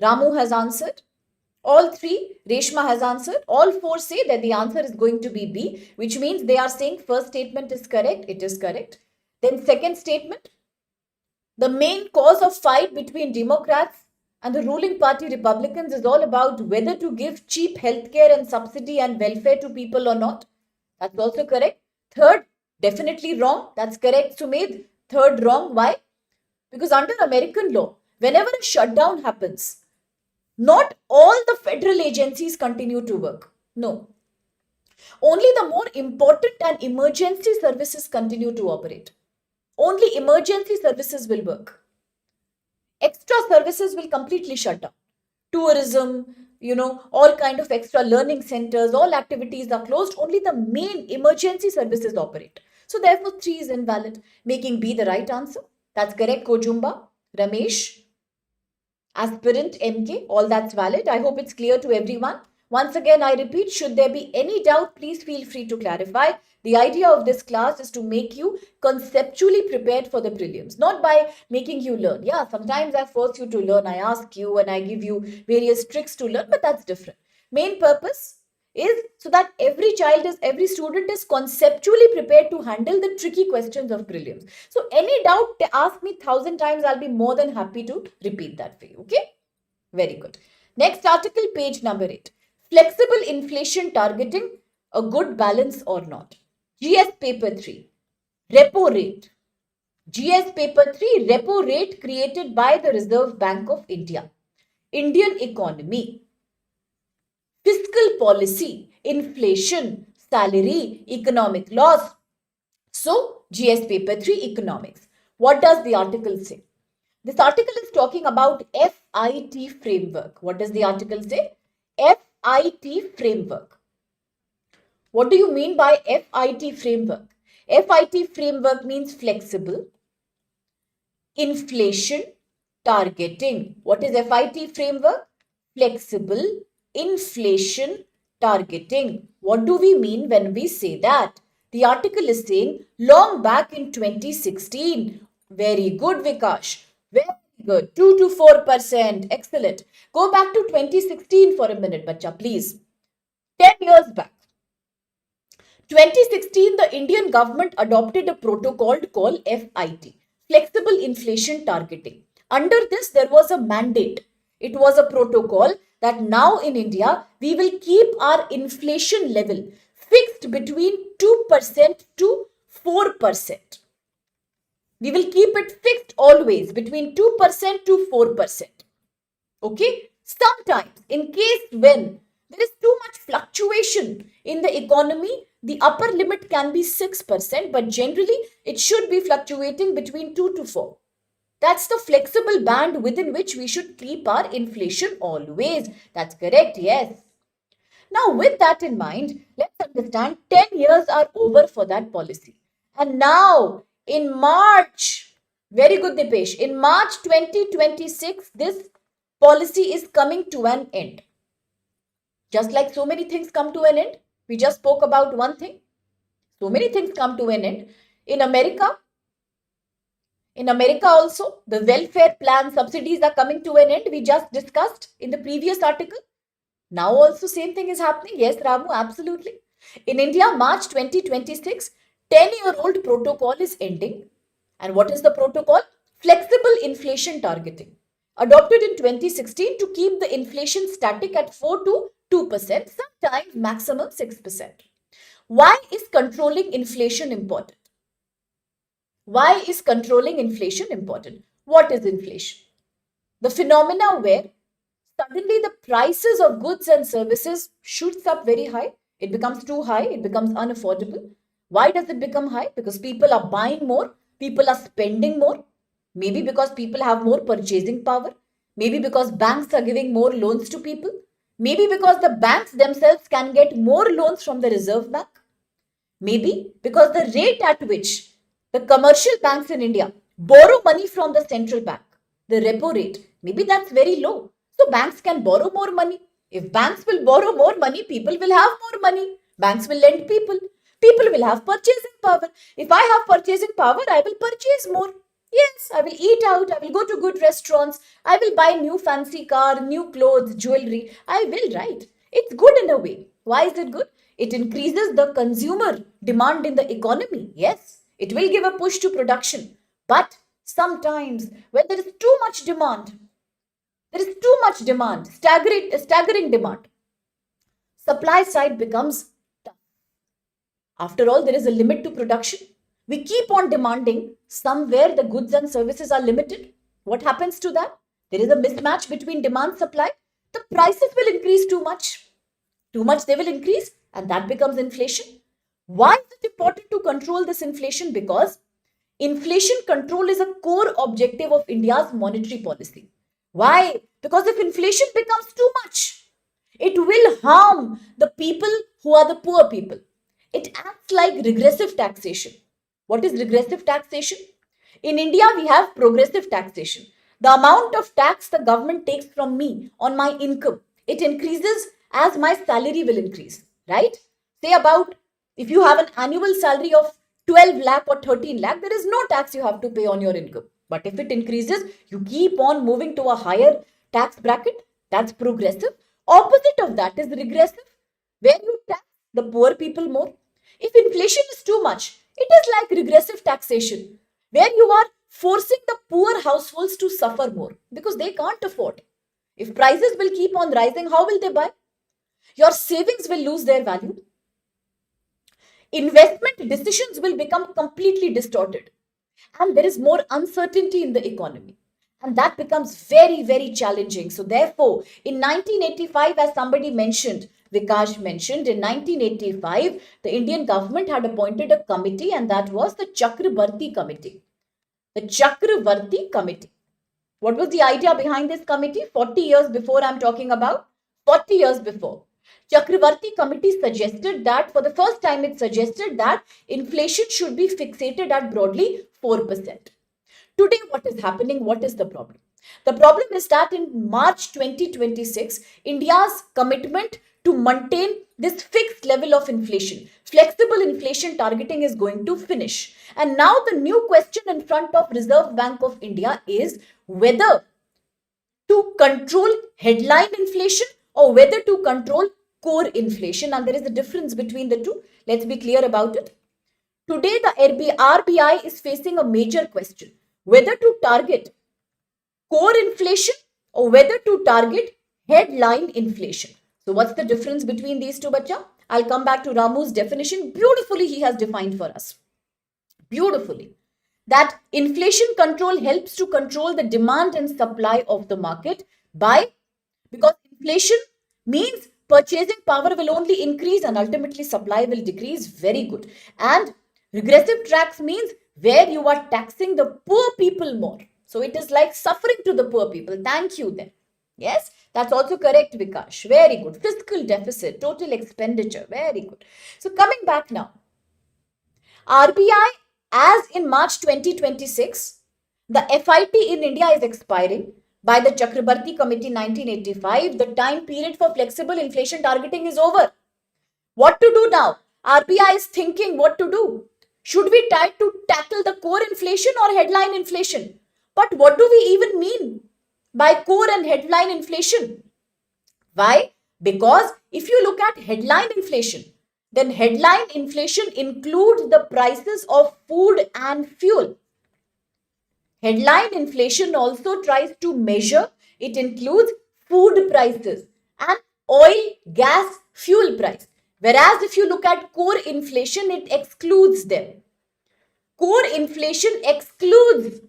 Ramu has answered. All three, Reshma has answered. All four say that the answer is going to be B, which means they are saying first statement is correct. It is correct. Then second statement, the main cause of fight between Democrats and the ruling party Republicans is all about whether to give cheap healthcare and subsidy and welfare to people or not. That's also correct. Third, definitely wrong. That's correct, Sumedh. Third, wrong. Why? Because under American law, whenever a shutdown happens, not all the federal agencies continue to work. No. Only the more important and emergency services continue to operate. Only emergency services will work. Extra services will completely shut down. Tourism, all kind of extra learning centers, all activities are closed. Only the main emergency services operate. So therefore 3 is invalid, making B the right answer. That's correct, Kojumba, Ramesh, aspirant MK, all that's valid. I hope it's clear to everyone. Once again, I repeat, should there be any doubt, please feel free to clarify. The idea of this class is to make you conceptually prepared for the prelims, not by making you learn. Yeah, sometimes I force you to learn. I ask you and I give you various tricks to learn, but that's different. Main purpose is so that every student is conceptually prepared to handle the tricky questions of prelims. So any doubt, they ask me 1,000 times, I'll be more than happy to repeat that for you. Okay? Very good. Next article, page number 8. Flexible inflation targeting, a good balance or not? GS paper 3. Repo rate. GS paper 3, repo rate created by the Reserve Bank of India. Indian economy. Fiscal policy, inflation, salary, economic loss. So, GS paper 3, economics. What does the article say? This article is talking about FIT framework. What does the article say? FIT framework. What do you mean by FIT framework? FIT framework means flexible, inflation, targeting. What is FIT framework? Flexible, inflation, targeting. What do we mean when we say that? The article is saying long back in 2016. Very good, Vikash. Very good. 2 to 4%. Excellent. Go back to 2016 for a minute, bacha, please. 10 years back. 2016, the Indian government adopted a protocol called FIT, Flexible Inflation Targeting. Under this, there was a mandate. It was a protocol that now in India, we will keep our inflation level fixed between 2% to 4%. We will keep it fixed always between 2% to 4%. Okay? Sometimes, in case when there is too much fluctuation in the economy, the upper limit can be 6%, but generally it should be fluctuating between 2 to 4. That's the flexible band within which we should keep our inflation always. That's correct, yes. Now, with that in mind, let's understand 10 years are over for that policy. And now, in March, very good, Dipesh, in March 2026, this policy is coming to an end. Just like so many things come to an end, we just spoke about one thing. So many things come to an end. In America also, the welfare plan subsidies are coming to an end. We just discussed in the previous article. Now also same thing is happening. Yes, Ramu, absolutely. In India, March 2026, 10-year-old protocol is ending. And what is the protocol? Flexible inflation targeting. adopted in 2016 to keep the inflation static at 4 to 2%, sometimes maximum 6%. Why is controlling inflation important? Why is controlling inflation important? What is inflation? The phenomena where suddenly the prices of goods and services shoots up very high. It becomes too high. It becomes unaffordable. Why does it become high? Because people are buying more. People are spending more. Maybe because people have more purchasing power. Maybe because banks are giving more loans to people. Maybe because the banks themselves can get more loans from the Reserve Bank. Maybe because the rate at which the commercial banks in India borrow money from the central bank, the repo rate, maybe that's very low. So banks can borrow more money. If banks will borrow more money, people will have more money. Banks will lend people. People will have purchasing power. If I have purchasing power, I will purchase more. Yes, I will eat out. I will go to good restaurants. I will buy new fancy car, new clothes, jewelry. I will, right? It's good in a way. Why is it good? It increases the consumer demand in the economy. Yes, it will give a push to production. But sometimes when there is too much demand, staggering demand, supply side becomes tough. After all, there is a limit to production. We keep on demanding somewhere the goods and services are limited. What happens to that? There is a mismatch between demand supply. The prices will increase too much. Too much they will increase, and that becomes inflation. Why is it important to control this inflation? Because inflation control is a core objective of India's monetary policy. Why? Because if inflation becomes too much, it will harm the people who are the poor people. It acts like regressive taxation. What is regressive taxation? In India, we have progressive taxation. The amount of tax the government takes from me on my income, it increases as my salary will increase, right? Say about if you have an annual salary of 12 lakh or 13 lakh, there is no tax you have to pay on your income. But if it increases, you keep on moving to a higher tax bracket. That's progressive. Opposite of that is regressive, where you tax the poor people more. If inflation is too much, it is like regressive taxation, where you are forcing the poor households to suffer more because they can't afford. If prices will keep on rising, how will they buy? Your savings will lose their value. Investment decisions will become completely distorted. And there is more uncertainty in the economy. And that becomes very, very challenging. So, therefore, in 1985, as somebody mentioned, Vikash mentioned, in 1985, the Indian government had appointed a committee, and that was the Chakrabarti Committee. The Chakrabarti Committee. What was the idea behind this committee? 40 years before I'm talking about. 40 years before. Chakrabarti Committee suggested that, for the first time, it suggested that inflation should be fixated at broadly 4%. Today, what is happening? What is the problem? The problem is that in March 2026, India's commitment to maintain this fixed level of inflation, flexible inflation targeting, is going to finish. And now the new question in front of Reserve Bank of India is whether to control headline inflation or whether to control core inflation. And there is a difference between the two. Let's be clear about it. Today, the RBI is facing a major question, whether to target core inflation or whether to target headline inflation. So what's the difference between these two, bacha? I'll come back to Ramu's definition. Beautifully, he has defined for us. Beautifully. That inflation control helps to control the demand and supply of the market because inflation means purchasing power will only increase and ultimately supply will decrease. Very good. And regressive tax means where you are taxing the poor people more. So it is like suffering to the poor people. Thank you then. Yes, that's also correct, Vikash. Very good. Fiscal deficit, total expenditure. Very good. So coming back now. RBI, as in March 2026, the FIT in India is expiring by the Chakrabarti Committee 1985. The time period for flexible inflation targeting is over. What to do now? RBI is thinking what to do. Should we try to tackle the core inflation or headline inflation? But what do we even mean by core and headline inflation? Why? Because if you look at headline inflation, then headline inflation includes the prices of food and fuel. Headline inflation also tries to measure, it includes food prices and oil, gas, fuel price. Whereas if you look at core inflation, it excludes them. Core inflation excludes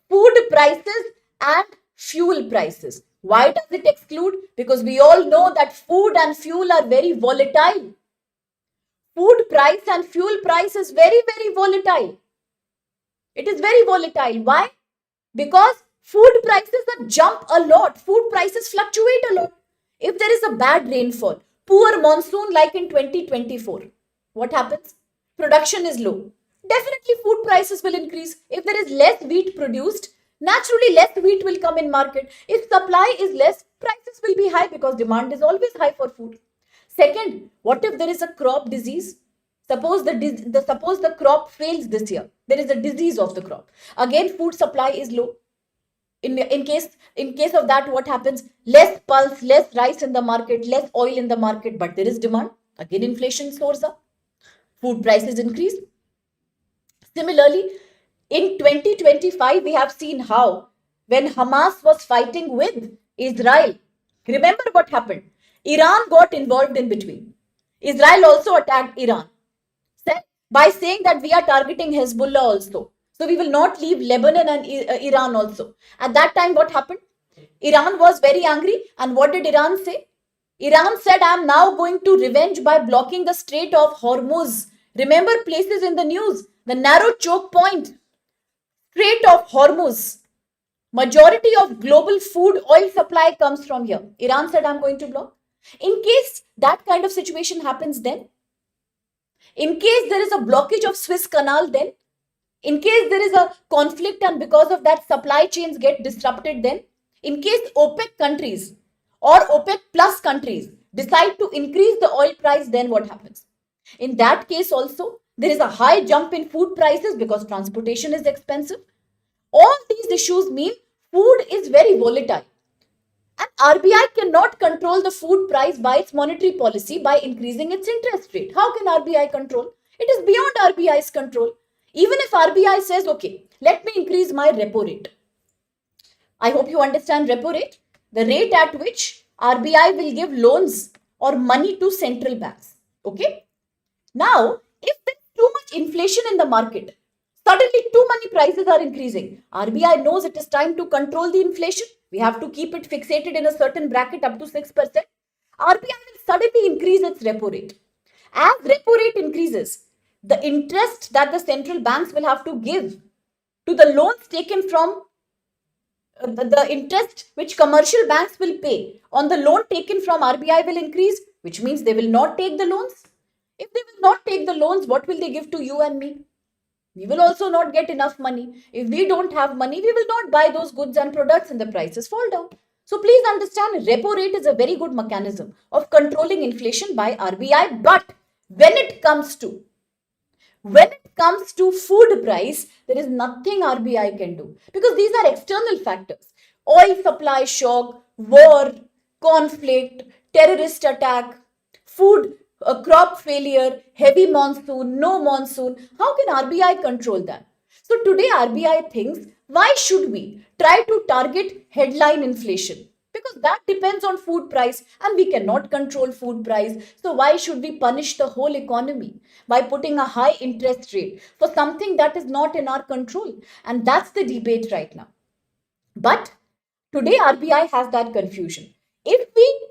food prices and fuel prices. Why does it exclude? Because we all know that food and fuel are very volatile. Food price and fuel price is very, very volatile. It is very volatile. Why? Because food prices jump a lot. Food prices fluctuate a lot. If there is a bad rainfall, poor monsoon like in 2024, what happens? Production is low. Definitely food prices will increase. If there is less wheat produced, naturally less wheat will come in market. If supply is less, prices will be high because demand is always high for food. Second, what if there is a crop disease? Suppose the crop fails this year. There is a disease of the crop. Again, food supply is low. In case of that, what happens? Less pulse, less rice in the market, less oil in the market, but there is demand. Again, inflation soars up. Food prices increase. Similarly, in 2025, we have seen how when Hamas was fighting with Israel, remember what happened? Iran got involved in between. Israel also attacked Iran by saying that we are targeting Hezbollah also. So we will not leave Lebanon and Iran also. At that time, what happened? Iran was very angry. And what did Iran say? Iran said, I am now going to revenge by blocking the Strait of Hormuz. Remember places in the news, the narrow choke point, Strait of Hormuz. Majority of global food oil supply comes from here. Iran said, I'm going to block. In case that kind of situation happens, then in case there is a blockage of Suez Canal, then in case there is a conflict and because of that supply chains get disrupted, then in case OPEC countries or OPEC plus countries decide to increase the oil price, then what happens? In that case also, there is a high jump in food prices because transportation is expensive. All these issues mean food is very volatile. And RBI cannot control the food price by its monetary policy by increasing its interest rate. How can RBI control? It is beyond RBI's control. Even if RBI says, okay, let me increase my repo rate. I hope you understand repo rate. The rate at which RBI will give loans or money to central banks. Okay. Now, if there is too much inflation in the market, suddenly too many prices are increasing. RBI knows it is time to control the inflation. We have to keep it fixated in a certain bracket up to 6%. RBI will suddenly increase its repo rate. As repo rate increases, the interest that the central banks will have to give to the loans taken from the interest which commercial banks will pay on the loan taken from RBI will increase, which means they will not take the loans. If they will not take the loans, what will they give to you and me? We will also not get enough money. If we don't have money, we will not buy those goods and products and the prices fall down. So please understand, repo rate is a very good mechanism of controlling inflation by RBI. But when it comes to food price, there is nothing RBI can do because these are external factors. Oil supply shock, war, conflict, terrorist attack, food crop failure, heavy monsoon, no monsoon. How can RBI control that? So today RBI thinks, why should we try to target headline inflation? Because that depends on food price and we cannot control food price. So why should we punish the whole economy by putting a high interest rate for something that is not in our control? And that's the debate right now. But today RBI has that confusion. If we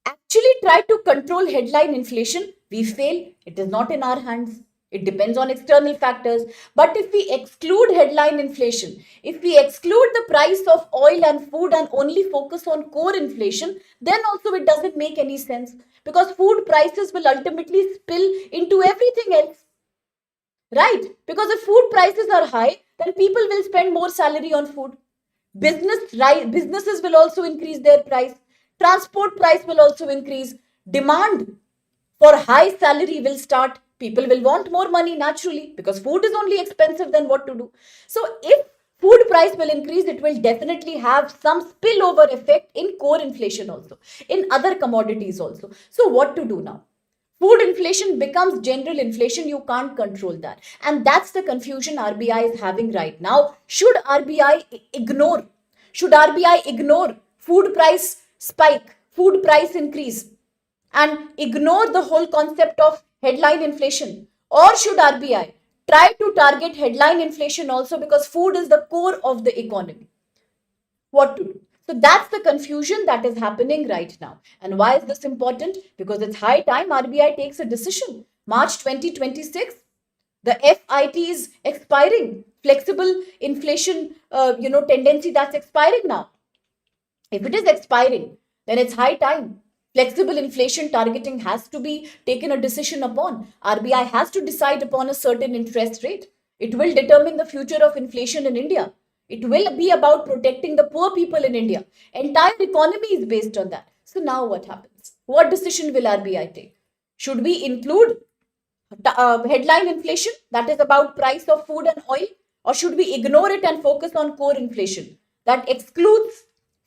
actually try to control headline inflation, we fail. It is not in our hands. It depends on external factors. But if we exclude headline inflation, if we exclude the price of oil and food and only focus on core inflation, then also it doesn't make any sense because food prices will ultimately spill into everything else. Right? Because if food prices are high, then people will spend more salary on food. Businesses will also increase their price. Transport price will also increase. Demand for high salary will start. People will want more money naturally because food is only expensive, then what to do? So if food price will increase, it will definitely have some spillover effect in core inflation also, in other commodities also. So what to do now? Food inflation becomes general inflation. You can't control that. And that's the confusion RBI is having right now. Should RBI ignore? Should RBI ignore food price spike, food price increase, and ignore the whole concept of headline inflation? Or should RBI try to target headline inflation also, because food is the core of the economy? What to do? So that's the confusion that is happening right now. And why is this important? Because it's high time RBI takes a decision. March 2026, the FIT is expiring. Flexible inflation, tendency that's expiring now. If it is expiring, then it's high time. Flexible inflation targeting has to be taken a decision upon. RBI has to decide upon a certain interest rate. It will determine the future of inflation in India. It will be about protecting the poor people in India. Entire economy is based on that. So now what happens? What decision will RBI take? Should we include headline inflation, that is about price of food and oil, or should we ignore it and focus on core inflation that excludes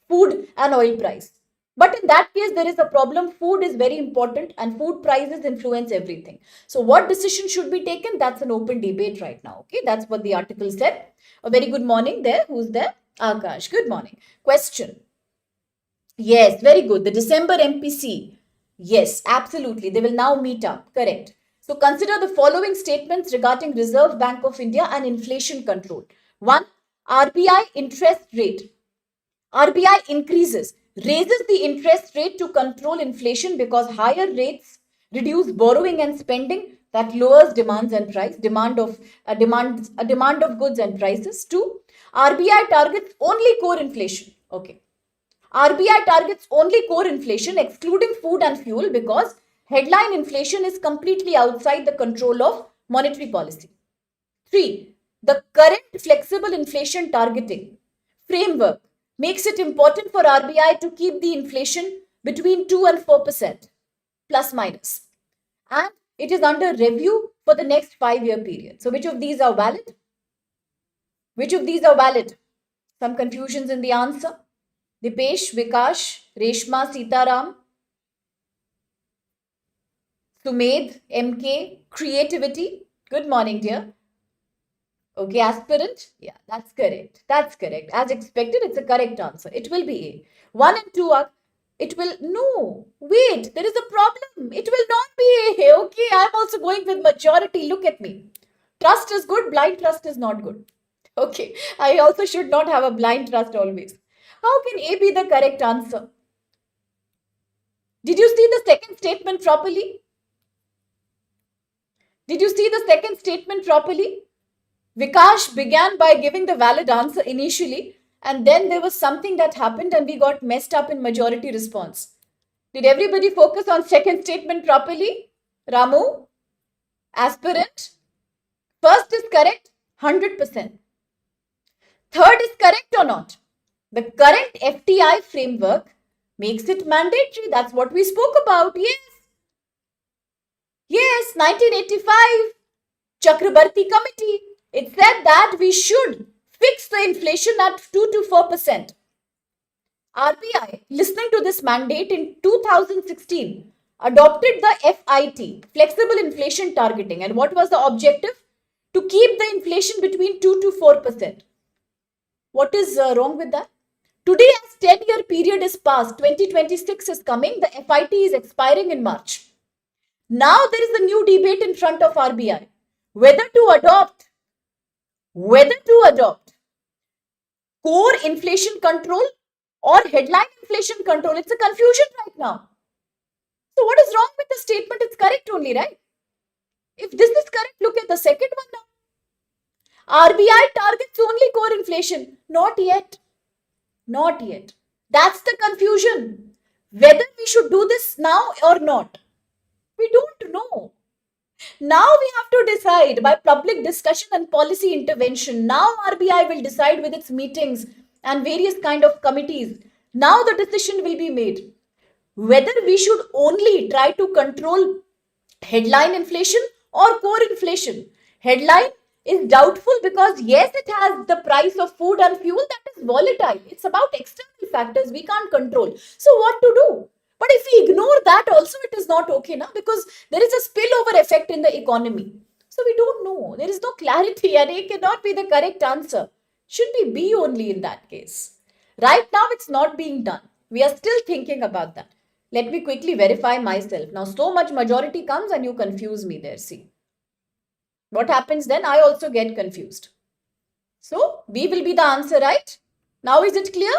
food and oil price? But in that case, there is a problem. Food is very important and food prices influence everything. So what decision should be taken? That's an open debate right now. Okay, that's what the article said. A very good morning there. Who's there? Akash. Good morning. Question. Yes, very good. The December MPC. Yes, absolutely. They will now meet up. Correct. So consider the following statements regarding Reserve Bank of India and inflation control. 1. RBI interest rate. RBI raises the interest rate to control inflation because higher rates reduce borrowing and spending, that lowers demand of goods and prices. 2. RBI targets only core inflation. Okay. RBI targets only core inflation excluding food and fuel because headline inflation is completely outside the control of monetary policy. 3. The current flexible inflation targeting framework makes it important for RBI to keep the inflation between 2 and 4% plus minus. And it is under review for the next 5-year period. So which of these are valid? Which of these are valid? Some confusions in the answer. Dipesh, Vikash, Reshma, Sitaram, Sumed, MK, creativity. Good morning, dear. Okay, aspirant. Yeah, that's correct. That's correct. As expected, it's a correct answer. It will be A. 1 and 2 are, it will, no, wait, there is a problem. It will not be A. Okay, I'm also going with majority. Look at me. Trust is good, blind trust is not good. Okay, I also should not have a blind trust always. How can A be the correct answer? Did you see the second statement properly? Did you see the second statement properly? Vikash began by giving the valid answer initially, and then there was something that happened and we got messed up in majority response. Did everybody focus on second statement properly? Ramu? Aspirant? First is correct, 100%. Third is correct or not? The current FTI framework makes it mandatory. That's what we spoke about. Yes, 1985 Chakrabarti Committee. It said that we should fix the inflation at 2 to 4%. RBI, listening to this mandate in 2016, adopted the FIT, flexible inflation targeting. And what was the objective? To keep the inflation between 2 to 4%. What is wrong with that? Today, as 10-year period is passed, 2026 is coming, the FIT is expiring in March. Now there is a new debate in front of RBI. Whether to adopt core inflation control or headline inflation control. It's a confusion right now. So what is wrong with the statement? It's correct only, right? If this is correct, look at the second one now. RBI targets only core inflation. Not yet. Not yet. That's the confusion. Whether we should do this now or not. We don't know. Now we have to decide by public discussion and policy intervention. Now RBI will decide with its meetings and various kind of committees. Now the decision will be made. Whether we should only try to control headline inflation or core inflation. Headline is doubtful because yes, it has the price of food and fuel that is volatile. It's about external factors we can't control. So what to do? But if we ignore that also, it is not okay now, because there is a spillover effect in the economy. So we don't know. There is no clarity, and A cannot be the correct answer. Should be B only in that case. Right now, it's not being done. We are still thinking about that. Let me quickly verify myself. Now, so much majority comes and you confuse me there. See. What happens then? I also get confused. So, B will be the answer, right? Now, is it clear?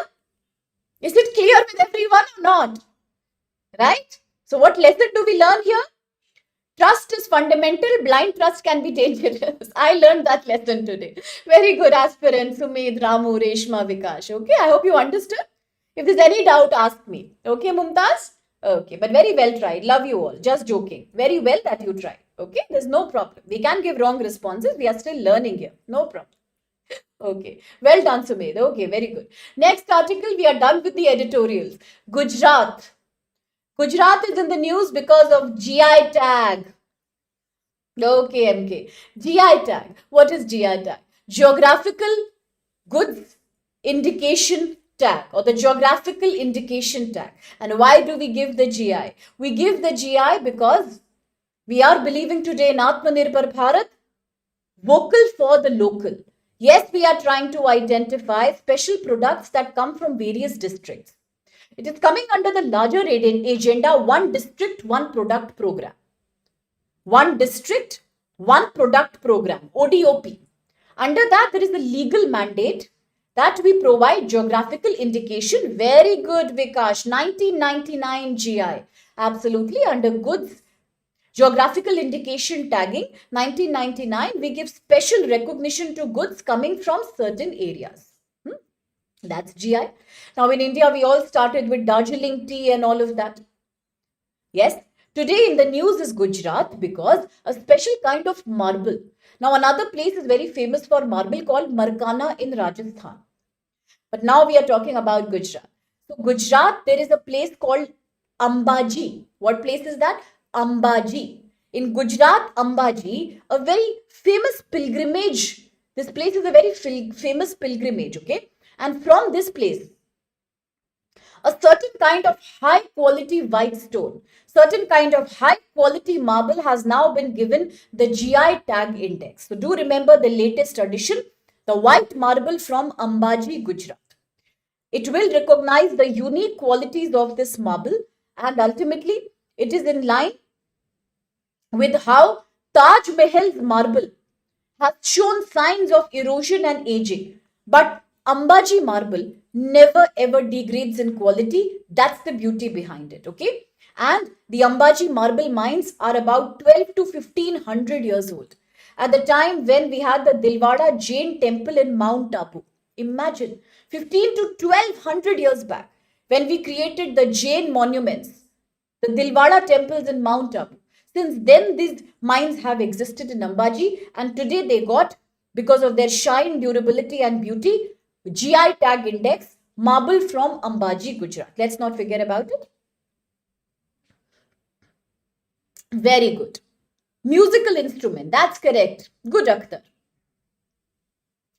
Is it clear with everyone or not? Right? So, what lesson do we learn here? Trust is fundamental. Blind trust can be dangerous. I learned that lesson today. Very good, aspirant Sumedh, Ramu, Reshma, Vikash. Okay, I hope you understood. If there's any doubt, ask me. Okay, Mumtaz? Okay, but very well tried. Love you all. Just joking. Very well that you tried. Okay, there's no problem. We can give wrong responses. We are still learning here. No problem. Okay, well done, Sumedh. Okay, very good. Next article, we are done with the editorials. Gujarat. Gujarat is in the news because of GI tag. Okay, MK. GI tag. What is GI tag? Geographical goods indication tag, or the geographical indication tag. And why do we give the GI? We give the GI because we are believing today in Atmanirbhar Bharat, vocal for the local. Yes, we are trying to identify special products that come from various districts. It is coming under the larger agenda, one district, one product program. One district, one product program, ODOP. Under that, there is a legal mandate that we provide geographical indication. Very good, Vikash. 1999 GI. Absolutely, under goods geographical indication tagging, 1999, we give special recognition to goods coming from certain areas. That's GI. Now in India, we all started with Darjeeling tea and all of that. Yes, today in the news is Gujarat because a special kind of marble. Now another place is very famous for marble called Markana in Rajasthan. But now we are talking about Gujarat. So Gujarat, there is a place called Ambaji. What place is that? Ambaji. In Gujarat, Ambaji, a very famous pilgrimage. This place is a very famous pilgrimage, okay? And from this place, a certain kind of high quality white stone, certain kind of high quality marble has now been given the GI tag index. So do remember the latest addition, the white marble from Ambaji, Gujarat. It will recognize the unique qualities of this marble, and ultimately it is in line with how Taj Mahal's marble has shown signs of erosion and aging. But Ambaji marble never ever degrades in quality. That's the beauty behind it, okay? And the Ambaji marble mines are about 12 to 1500 years old. At the time when we had the Dilwara Jain temple in Mount Abu. Imagine, 15 to 1200 years back, when we created the Jain monuments, the Dilwara temples in Mount Abu. Since then, these mines have existed in Ambaji, and today they got, because of their shine, durability and beauty, GI tag index, marble from Ambaji, Gujarat. Let's not forget about it. Very good. Musical instrument, that's correct. Good, Akhtar.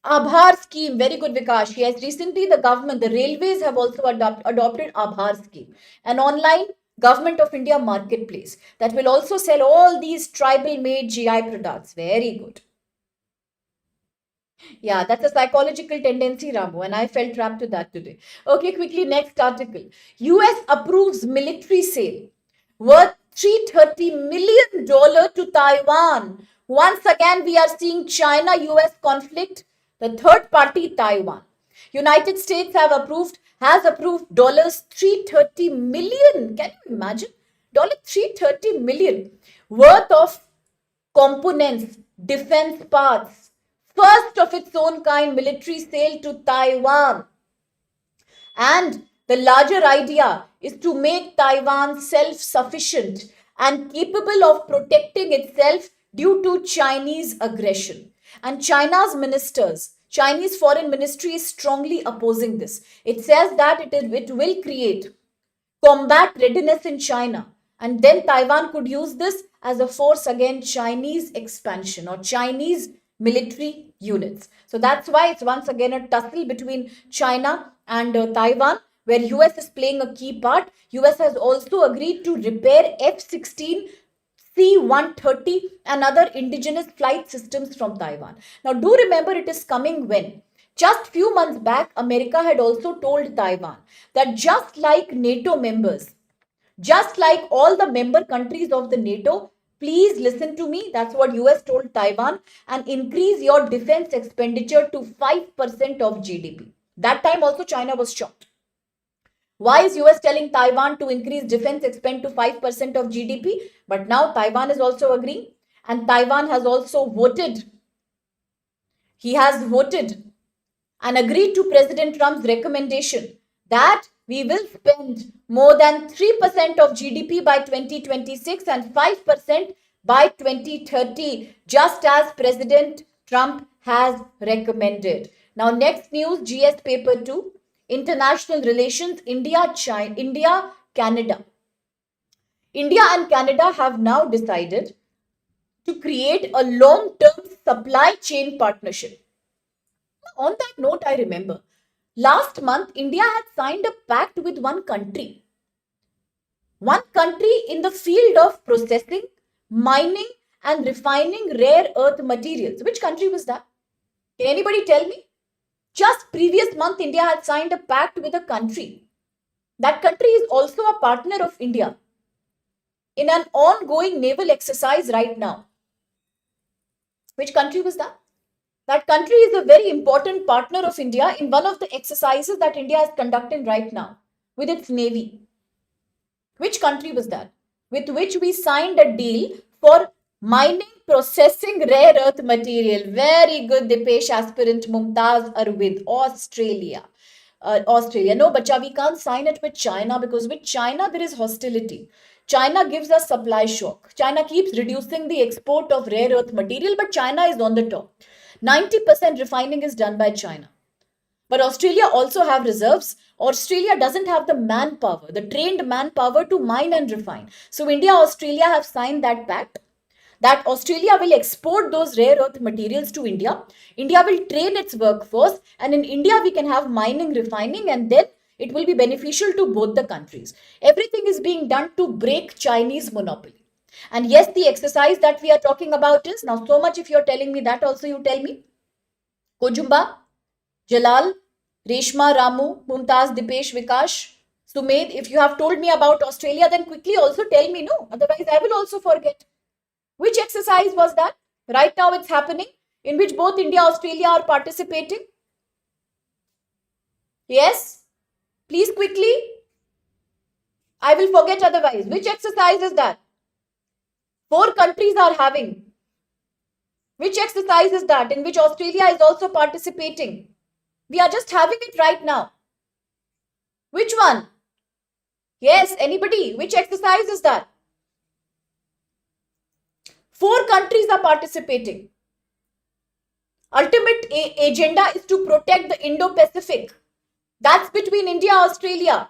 Aabhar scheme, very good, Vikash. Yes, recently the government, the railways have also adopted Aabhar scheme, an online Government of India marketplace that will also sell all these tribal made GI products. Very good. Yeah, that's a psychological tendency, Ramu, and I felt trapped to that today. Okay, quickly, next article. US approves military sale worth $330 million to Taiwan. Once again, we are seeing China-US conflict, the third party Taiwan. United States has approved $330 million. Can you imagine? $330 million worth of components, defense parts, first of its own kind military sale to Taiwan. And the larger idea is to make Taiwan self-sufficient and capable of protecting itself due to Chinese aggression. And Chinese foreign ministry is strongly opposing this. It says that it will create combat readiness in China. And then Taiwan could use this as a force against Chinese expansion or Chinese military units. So that's why it's once again a tussle between China and Taiwan. where US is playing a key part. US has also agreed to repair F-16 C-130 and other indigenous flight systems from Taiwan. Now, do remember it is coming when? Just few months back, America had also told Taiwan that just like NATO members, just like all the member countries of the NATO, please listen to me. That's what US told Taiwan, and increase your defense expenditure to 5% of GDP. That time also China was shocked. Why is US telling Taiwan to increase defense expend to 5% of GDP? But now Taiwan is also agreeing, and Taiwan has also voted. He has voted and agreed to President Trump's recommendation that we will spend more than 3% of GDP by 2026 and 5% by 2030, just as President Trump has recommended. Now, next news, GS paper 2, international relations, India, Canada. India and Canada have now decided to create a long-term supply chain partnership. On that note, I remember last month India had signed a pact with one country. One country in the field of processing, mining, and refining rare earth materials. Which country was that? Can anybody tell me? Just previous month, India had signed a pact with a country. That country is also a partner of India in an ongoing naval exercise right now. Which country was that? That country is a very important partner of India in one of the exercises that India is conducting right now with its navy. Which country was that? With which we signed a deal for mining, processing rare earth material. Very good, Dipesh aspirant Mumtaz Arvind, Australia. Australia. No, bacha, we can't sign it with China because with China there is hostility. China gives us supply shock. China keeps reducing the export of rare earth material, but China is on the top. 90% refining is done by China. But Australia also have reserves. Australia doesn't have the manpower, the trained manpower to mine and refine. So India, Australia have signed that pact that Australia will export those rare earth materials to India. India will train its workforce, and in India we can have mining, refining, and then it will be beneficial to both the countries. Everything is being done to break Chinese monopoly. And yes, the exercise that we are talking about is, now so much if you're telling me that also you tell me. Kojumba, Jalal, Reshma, Ramu, Mumtaz, Dipesh, Vikash, Sumed, if you have told me about Australia, then quickly also tell me, no, otherwise I will also forget. Which exercise was that? Right now it's happening, in which both India and Australia are participating. Yes? Please quickly. I will forget otherwise. Which exercise is that? 4 countries are having. Which exercise is that in which Australia is also participating? We are just having it right now. Which one? Yes, anybody? Which exercise is that? 4 countries are participating. Ultimate agenda is to protect the Indo-Pacific. That's between India and Australia.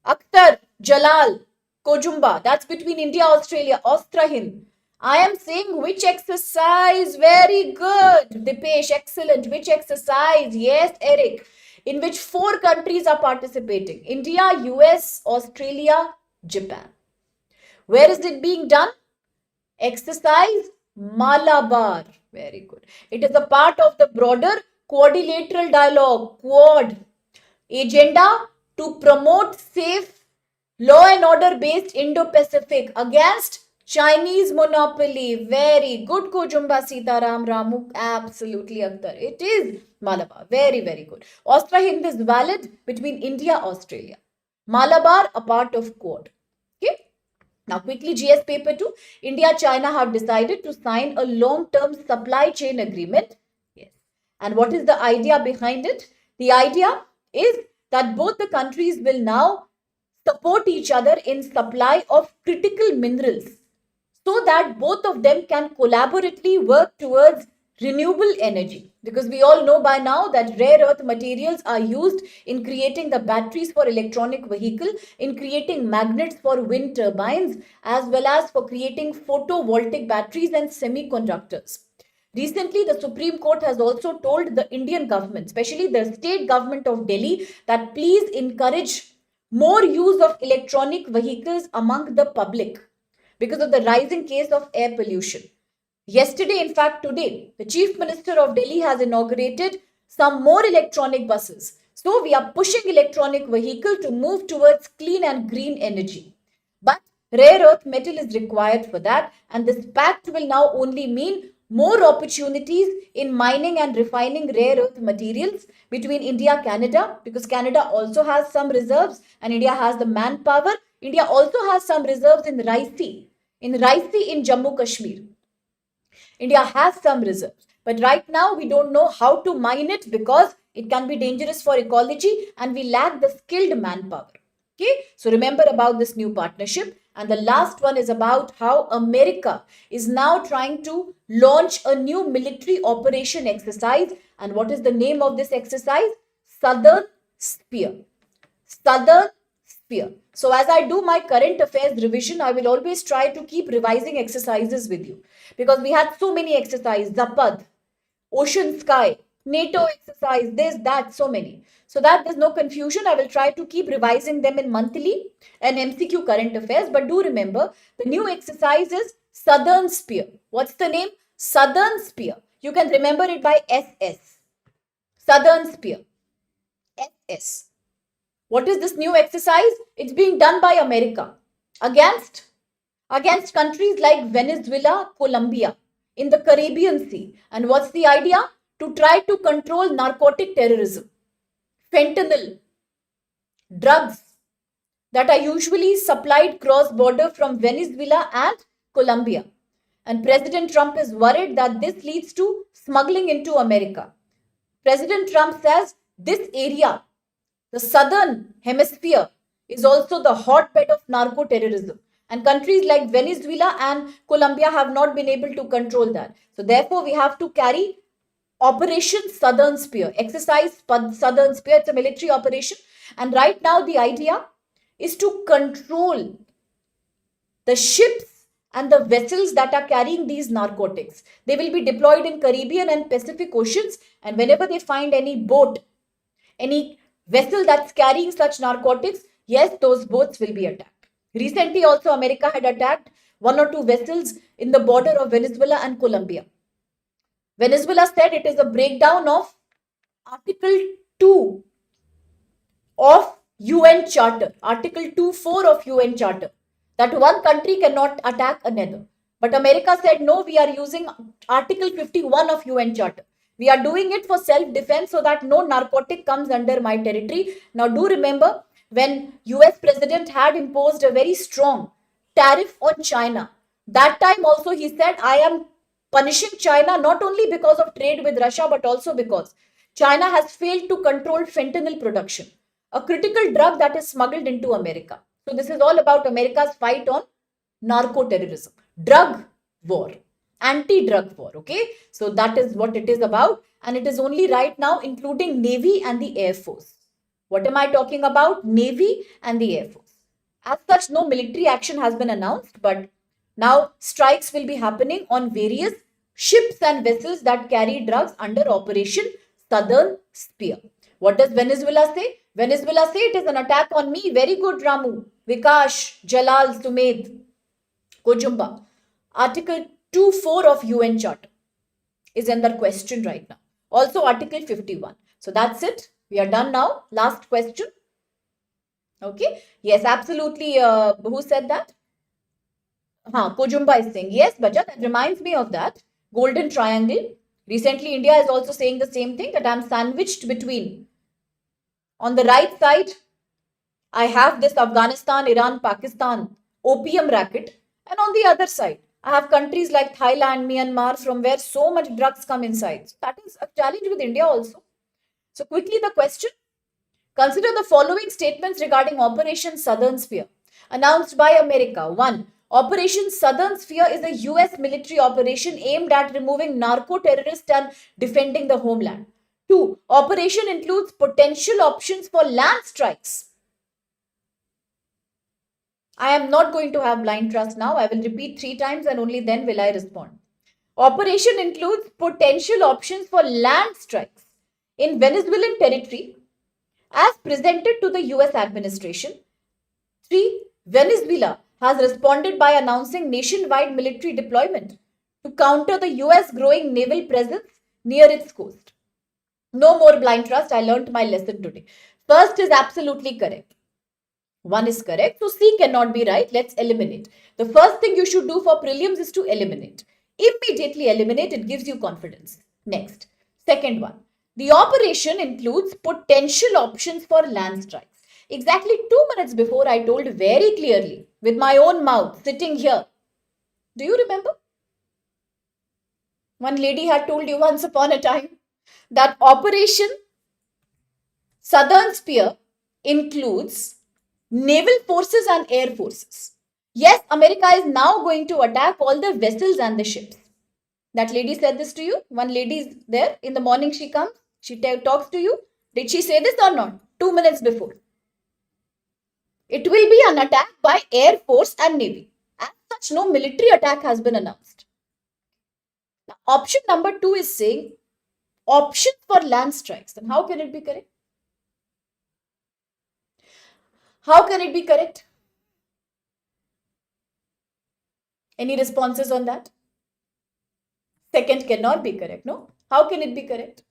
Akhtar, Jalal, Kojumba. That's between India and Australia. Austrahin. I am saying which exercise? Very good. Dipesh, excellent. Which exercise? Yes, Eric. In which 4 countries are participating. India, US, Australia, Japan. Where is it being done? Exercise Malabar. Very good. It is a part of the broader quadrilateral dialogue, Quad, agenda to promote safe, law and order based Indo-Pacific against Chinese monopoly. Very good, Kojumba, Sitaram, Ramu. Absolutely, Akhtar. It is Malabar. Very, very good. Austra-Hind is valid between India and Australia. Malabar, a part of Quad. Okay. Now, quickly, GS paper 2. India, China have decided to sign a long-term supply chain agreement. Yes. And what is the idea behind it? The idea is that both the countries will now support each other in supply of critical minerals so that both of them can collaboratively work towards renewable energy. Because we all know by now that rare earth materials are used in creating the batteries for electronic vehicle, in creating magnets for wind turbines, as well as for creating photovoltaic batteries and semiconductors. Recently, the Supreme Court has also told the Indian government, especially the state government of Delhi, that please encourage more use of electronic vehicles among the public because of the rising case of air pollution. Yesterday, in fact, today, the Chief Minister of Delhi has inaugurated some more electronic buses. So, we are pushing electronic vehicle to move towards clean and green energy. But rare earth metal is required for that, and this pact will now only mean more opportunities in mining and refining rare earth materials between India and Canada, because Canada also has some reserves and India has the manpower. India also has some reserves in Raisi, in Jammu Kashmir. India has some reserves, but right now we don't know how to mine it because it can be dangerous for ecology and we lack the skilled manpower. Okay, so remember about this new partnership. And the last one is about how America is now trying to launch a new military operation exercise. And what is the name of this exercise? Southern Spear. Southern Spear. So as I do my current affairs revision, I will always try to keep revising exercises with you because we had so many exercises, Zapad, Ocean Sky, NATO exercise, this, that, so many. So that there's no confusion, I will try to keep revising them in monthly and MCQ current affairs. But do remember, the new exercise is Southern Spear. What's the name? Southern Spear. You can remember it by SS. Southern Spear. SS. What is this new exercise? It's being done by America against countries like Venezuela, Colombia in the Caribbean Sea. And what's the idea? To try to control narcotic terrorism, fentanyl, drugs that are usually supplied cross border from Venezuela and Colombia. And President Trump is worried that this leads to smuggling into America. President Trump says this area, the southern hemisphere, is also the hotbed of narco terrorism. And countries like Venezuela and Colombia have not been able to control that. So therefore, we have to carry Operation Southern Spear, exercise Southern Spear. It's a military operation. And right now, the idea is to control the ships and the vessels that are carrying these narcotics. They will be deployed in Caribbean and Pacific Oceans. And whenever they find any boat, any vessel that's carrying such narcotics, yes, those boats will be attacked. Recently also, America had attacked one or two vessels in the border of Venezuela and Colombia. Venezuela said it is a breakdown of Article 2 of UN Charter, Article 2.4 of UN Charter, that one country cannot attack another. But America said, no, we are using Article 51 of UN Charter. We are doing it for self-defense so that no narcotic comes under my territory. Now do remember, when US President had imposed a very strong tariff on China, that time also he said, I am punishing China not only because of trade with Russia, but also because China has failed to control fentanyl production, a critical drug that is smuggled into America. So this is all about America's fight on narco terrorism, drug war, anti-drug war. Okay, so that is what it is about, and it is only right now including Navy and the Air Force. What am I talking about? Navy and the Air Force. As such, no military action has been announced, but now strikes will be happening on various ships and vessels that carry drugs under Operation Southern Spear. What does Venezuela say? Venezuela say it is an attack on me. Very good, Ramu, Vikash, Jalal, Sumed, Kojumba. Article 2.4 of UN Charter is under question right now. Also Article 51. So that's it. We are done now. Last question. Okay. Yes, absolutely. Who said that? Kojumba is saying, yes, Baja, that reminds me of that. Golden Triangle. Recently, India is also saying the same thing, that I am sandwiched between. On the right side, I have this Afghanistan, Iran, Pakistan opium racket. And on the other side, I have countries like Thailand, Myanmar, from where so much drugs come inside. So that is a challenge with India also. So quickly the question. Consider the following statements regarding Operation Southern Spear announced by America. 1. Operation Southern Spear is a US military operation aimed at removing narco-terrorists and defending the homeland. 2. Operation includes potential options for land strikes. I am not going to have blind trust now. I will repeat 3 times and only then will I respond. Operation includes potential options for land strikes in Venezuelan territory as presented to the US administration. 3. Venezuela has responded by announcing nationwide military deployment to counter the US growing naval presence near its coast. No more blind trust. I learnt my lesson today. First is absolutely correct. One is correct. So C cannot be right. Let's eliminate. The first thing you should do for prelims is to eliminate. Immediately eliminate. It gives you confidence. Next. Second one. The operation includes potential options for land strikes. Exactly 2 minutes before, I told very clearly with my own mouth sitting here. Do you remember? One lady had told you once upon a time that Operation Southern Spear includes naval forces and air forces. Yes, America is now going to attack all the vessels and the ships. That lady said this to you. One lady is there. In the morning she comes. She talks to you. Did she say this or not? 2 minutes before. It will be an attack by air force and navy. As such, no military attack has been announced. Now, option number 2 is saying option for land strikes. Then how can it be correct? How can it be correct? Any responses on that? Second cannot be correct, no? How can it be correct?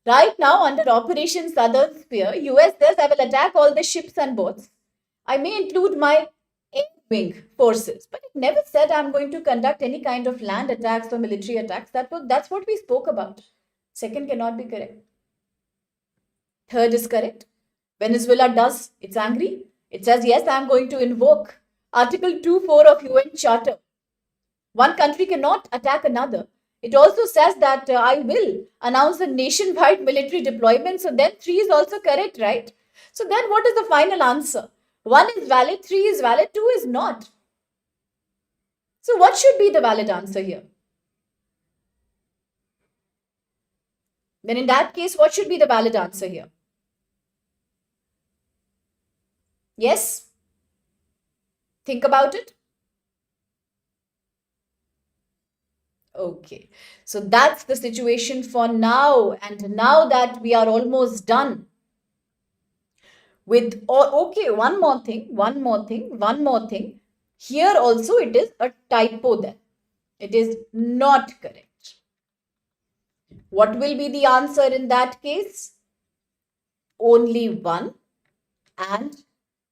Right now, under Operation Southern Spear, US says I will attack all the ships and boats. I may include my air wing forces, but it never said I'm going to conduct any kind of land attacks or military attacks. That's what we spoke about. Second cannot be correct. Third is correct. Venezuela does. It's angry. It says, yes, I'm going to invoke Article 2.4 of UN Charter. One country cannot attack another. It also says that I will announce a nationwide military deployment. So then 3 is also correct, right? So then what is the final answer? 1 is valid, 3 is valid, 2 is not. So what should be the valid answer here? Then in that case, what should be the valid answer here? Yes? Think about it. Okay, so that's the situation for now. And now that we are almost done with, okay, one more thing. Here also it is a typo there. It is not correct. What will be the answer in that case? Only 1 and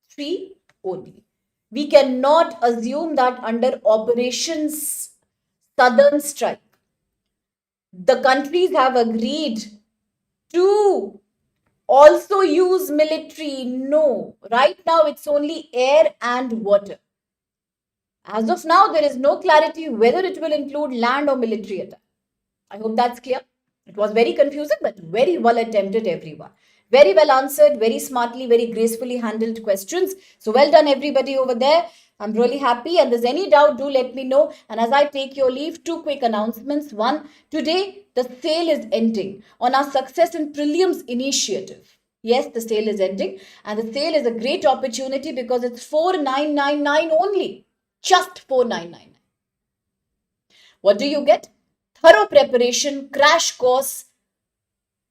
3 only. We cannot assume that under operations Southern Strike, the countries have agreed to also use military. No, right now it's only air and water. As of now, there is no clarity whether it will include land or military attack. I hope that's clear. It was very confusing, but very well attempted, everyone. Very well answered, very smartly, very gracefully handled questions. So well done, everybody over there. I'm really happy. And there's any doubt, do let me know. And as I take your leave, 2 quick announcements. One, today the sale is ending on our Success in Prelims initiative. Yes, the sale is ending. And the sale is a great opportunity because it's 4,999 only. Just 4,999. What do you get? Thorough preparation, crash course,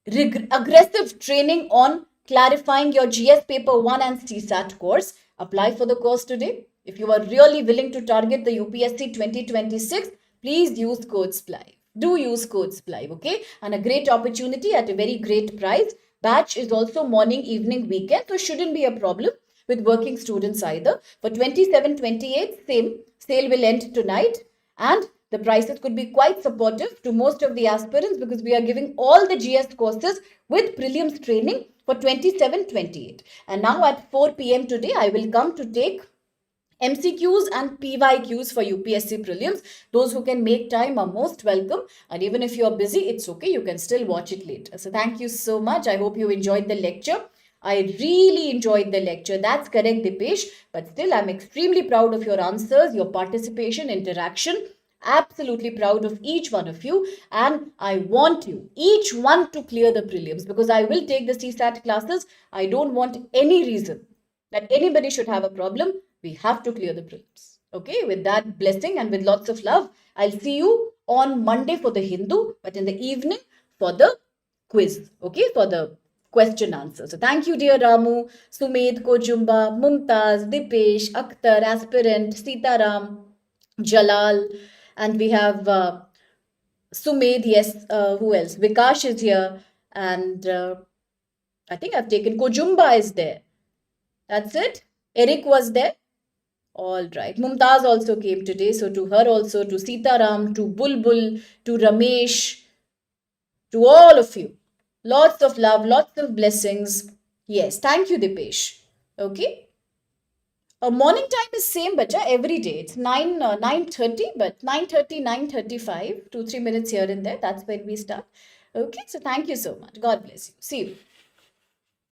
aggressive training on clarifying your GS paper 1 and CSAT course. Apply for the course today. If you are really willing to target the UPSC 2026, please use code SPLIVE. Do use code SPLIVE, okay? And a great opportunity at a very great price. Batch is also morning, evening, weekend, so shouldn't be a problem with working students either. For 27-28, same sale will end tonight, and the prices could be quite supportive to most of the aspirants because we are giving all the GS courses with prelims training for 27-28. And now at 4 p.m. today, I will come to take MCQs and PYQs for UPSC prelims. Those who can make time are most welcome. And even if you're busy, it's okay. You can still watch it later. So thank you so much. I hope you enjoyed the lecture. I really enjoyed the lecture. That's correct, Dipesh. But still, I'm extremely proud of your answers, your participation, interaction. Absolutely proud of each one of you. And I want you, each one, to clear the prelims because I will take the CSAT classes. I don't want any reason that anybody should have a problem. We have to clear the prelims. Okay, with that blessing and with lots of love, I'll see you on Monday for the Hindu, but in the evening for the quiz. Okay, for the question answer. So thank you, dear Ramu, Sumed, Kojumba, Mumtaz, Dipesh, Akhtar, Aspirant, Sitaram, Jalal, and we have Sumed. Yes, who else? Vikash is here, and I think I've taken Kojumba is there. That's it. Eric was there. All right. Mumtaz also came today. So to her also, to Sitaram, to Bulbul, to Ramesh, to all of you. Lots of love, lots of blessings. Yes. Thank you, Dipesh. Okay. Morning time is same, bacha, every day. It's 9:30, but 9:30, 9:35, 2-3 minutes here and there. That's when we start. Okay. So thank you so much. God bless you. See you.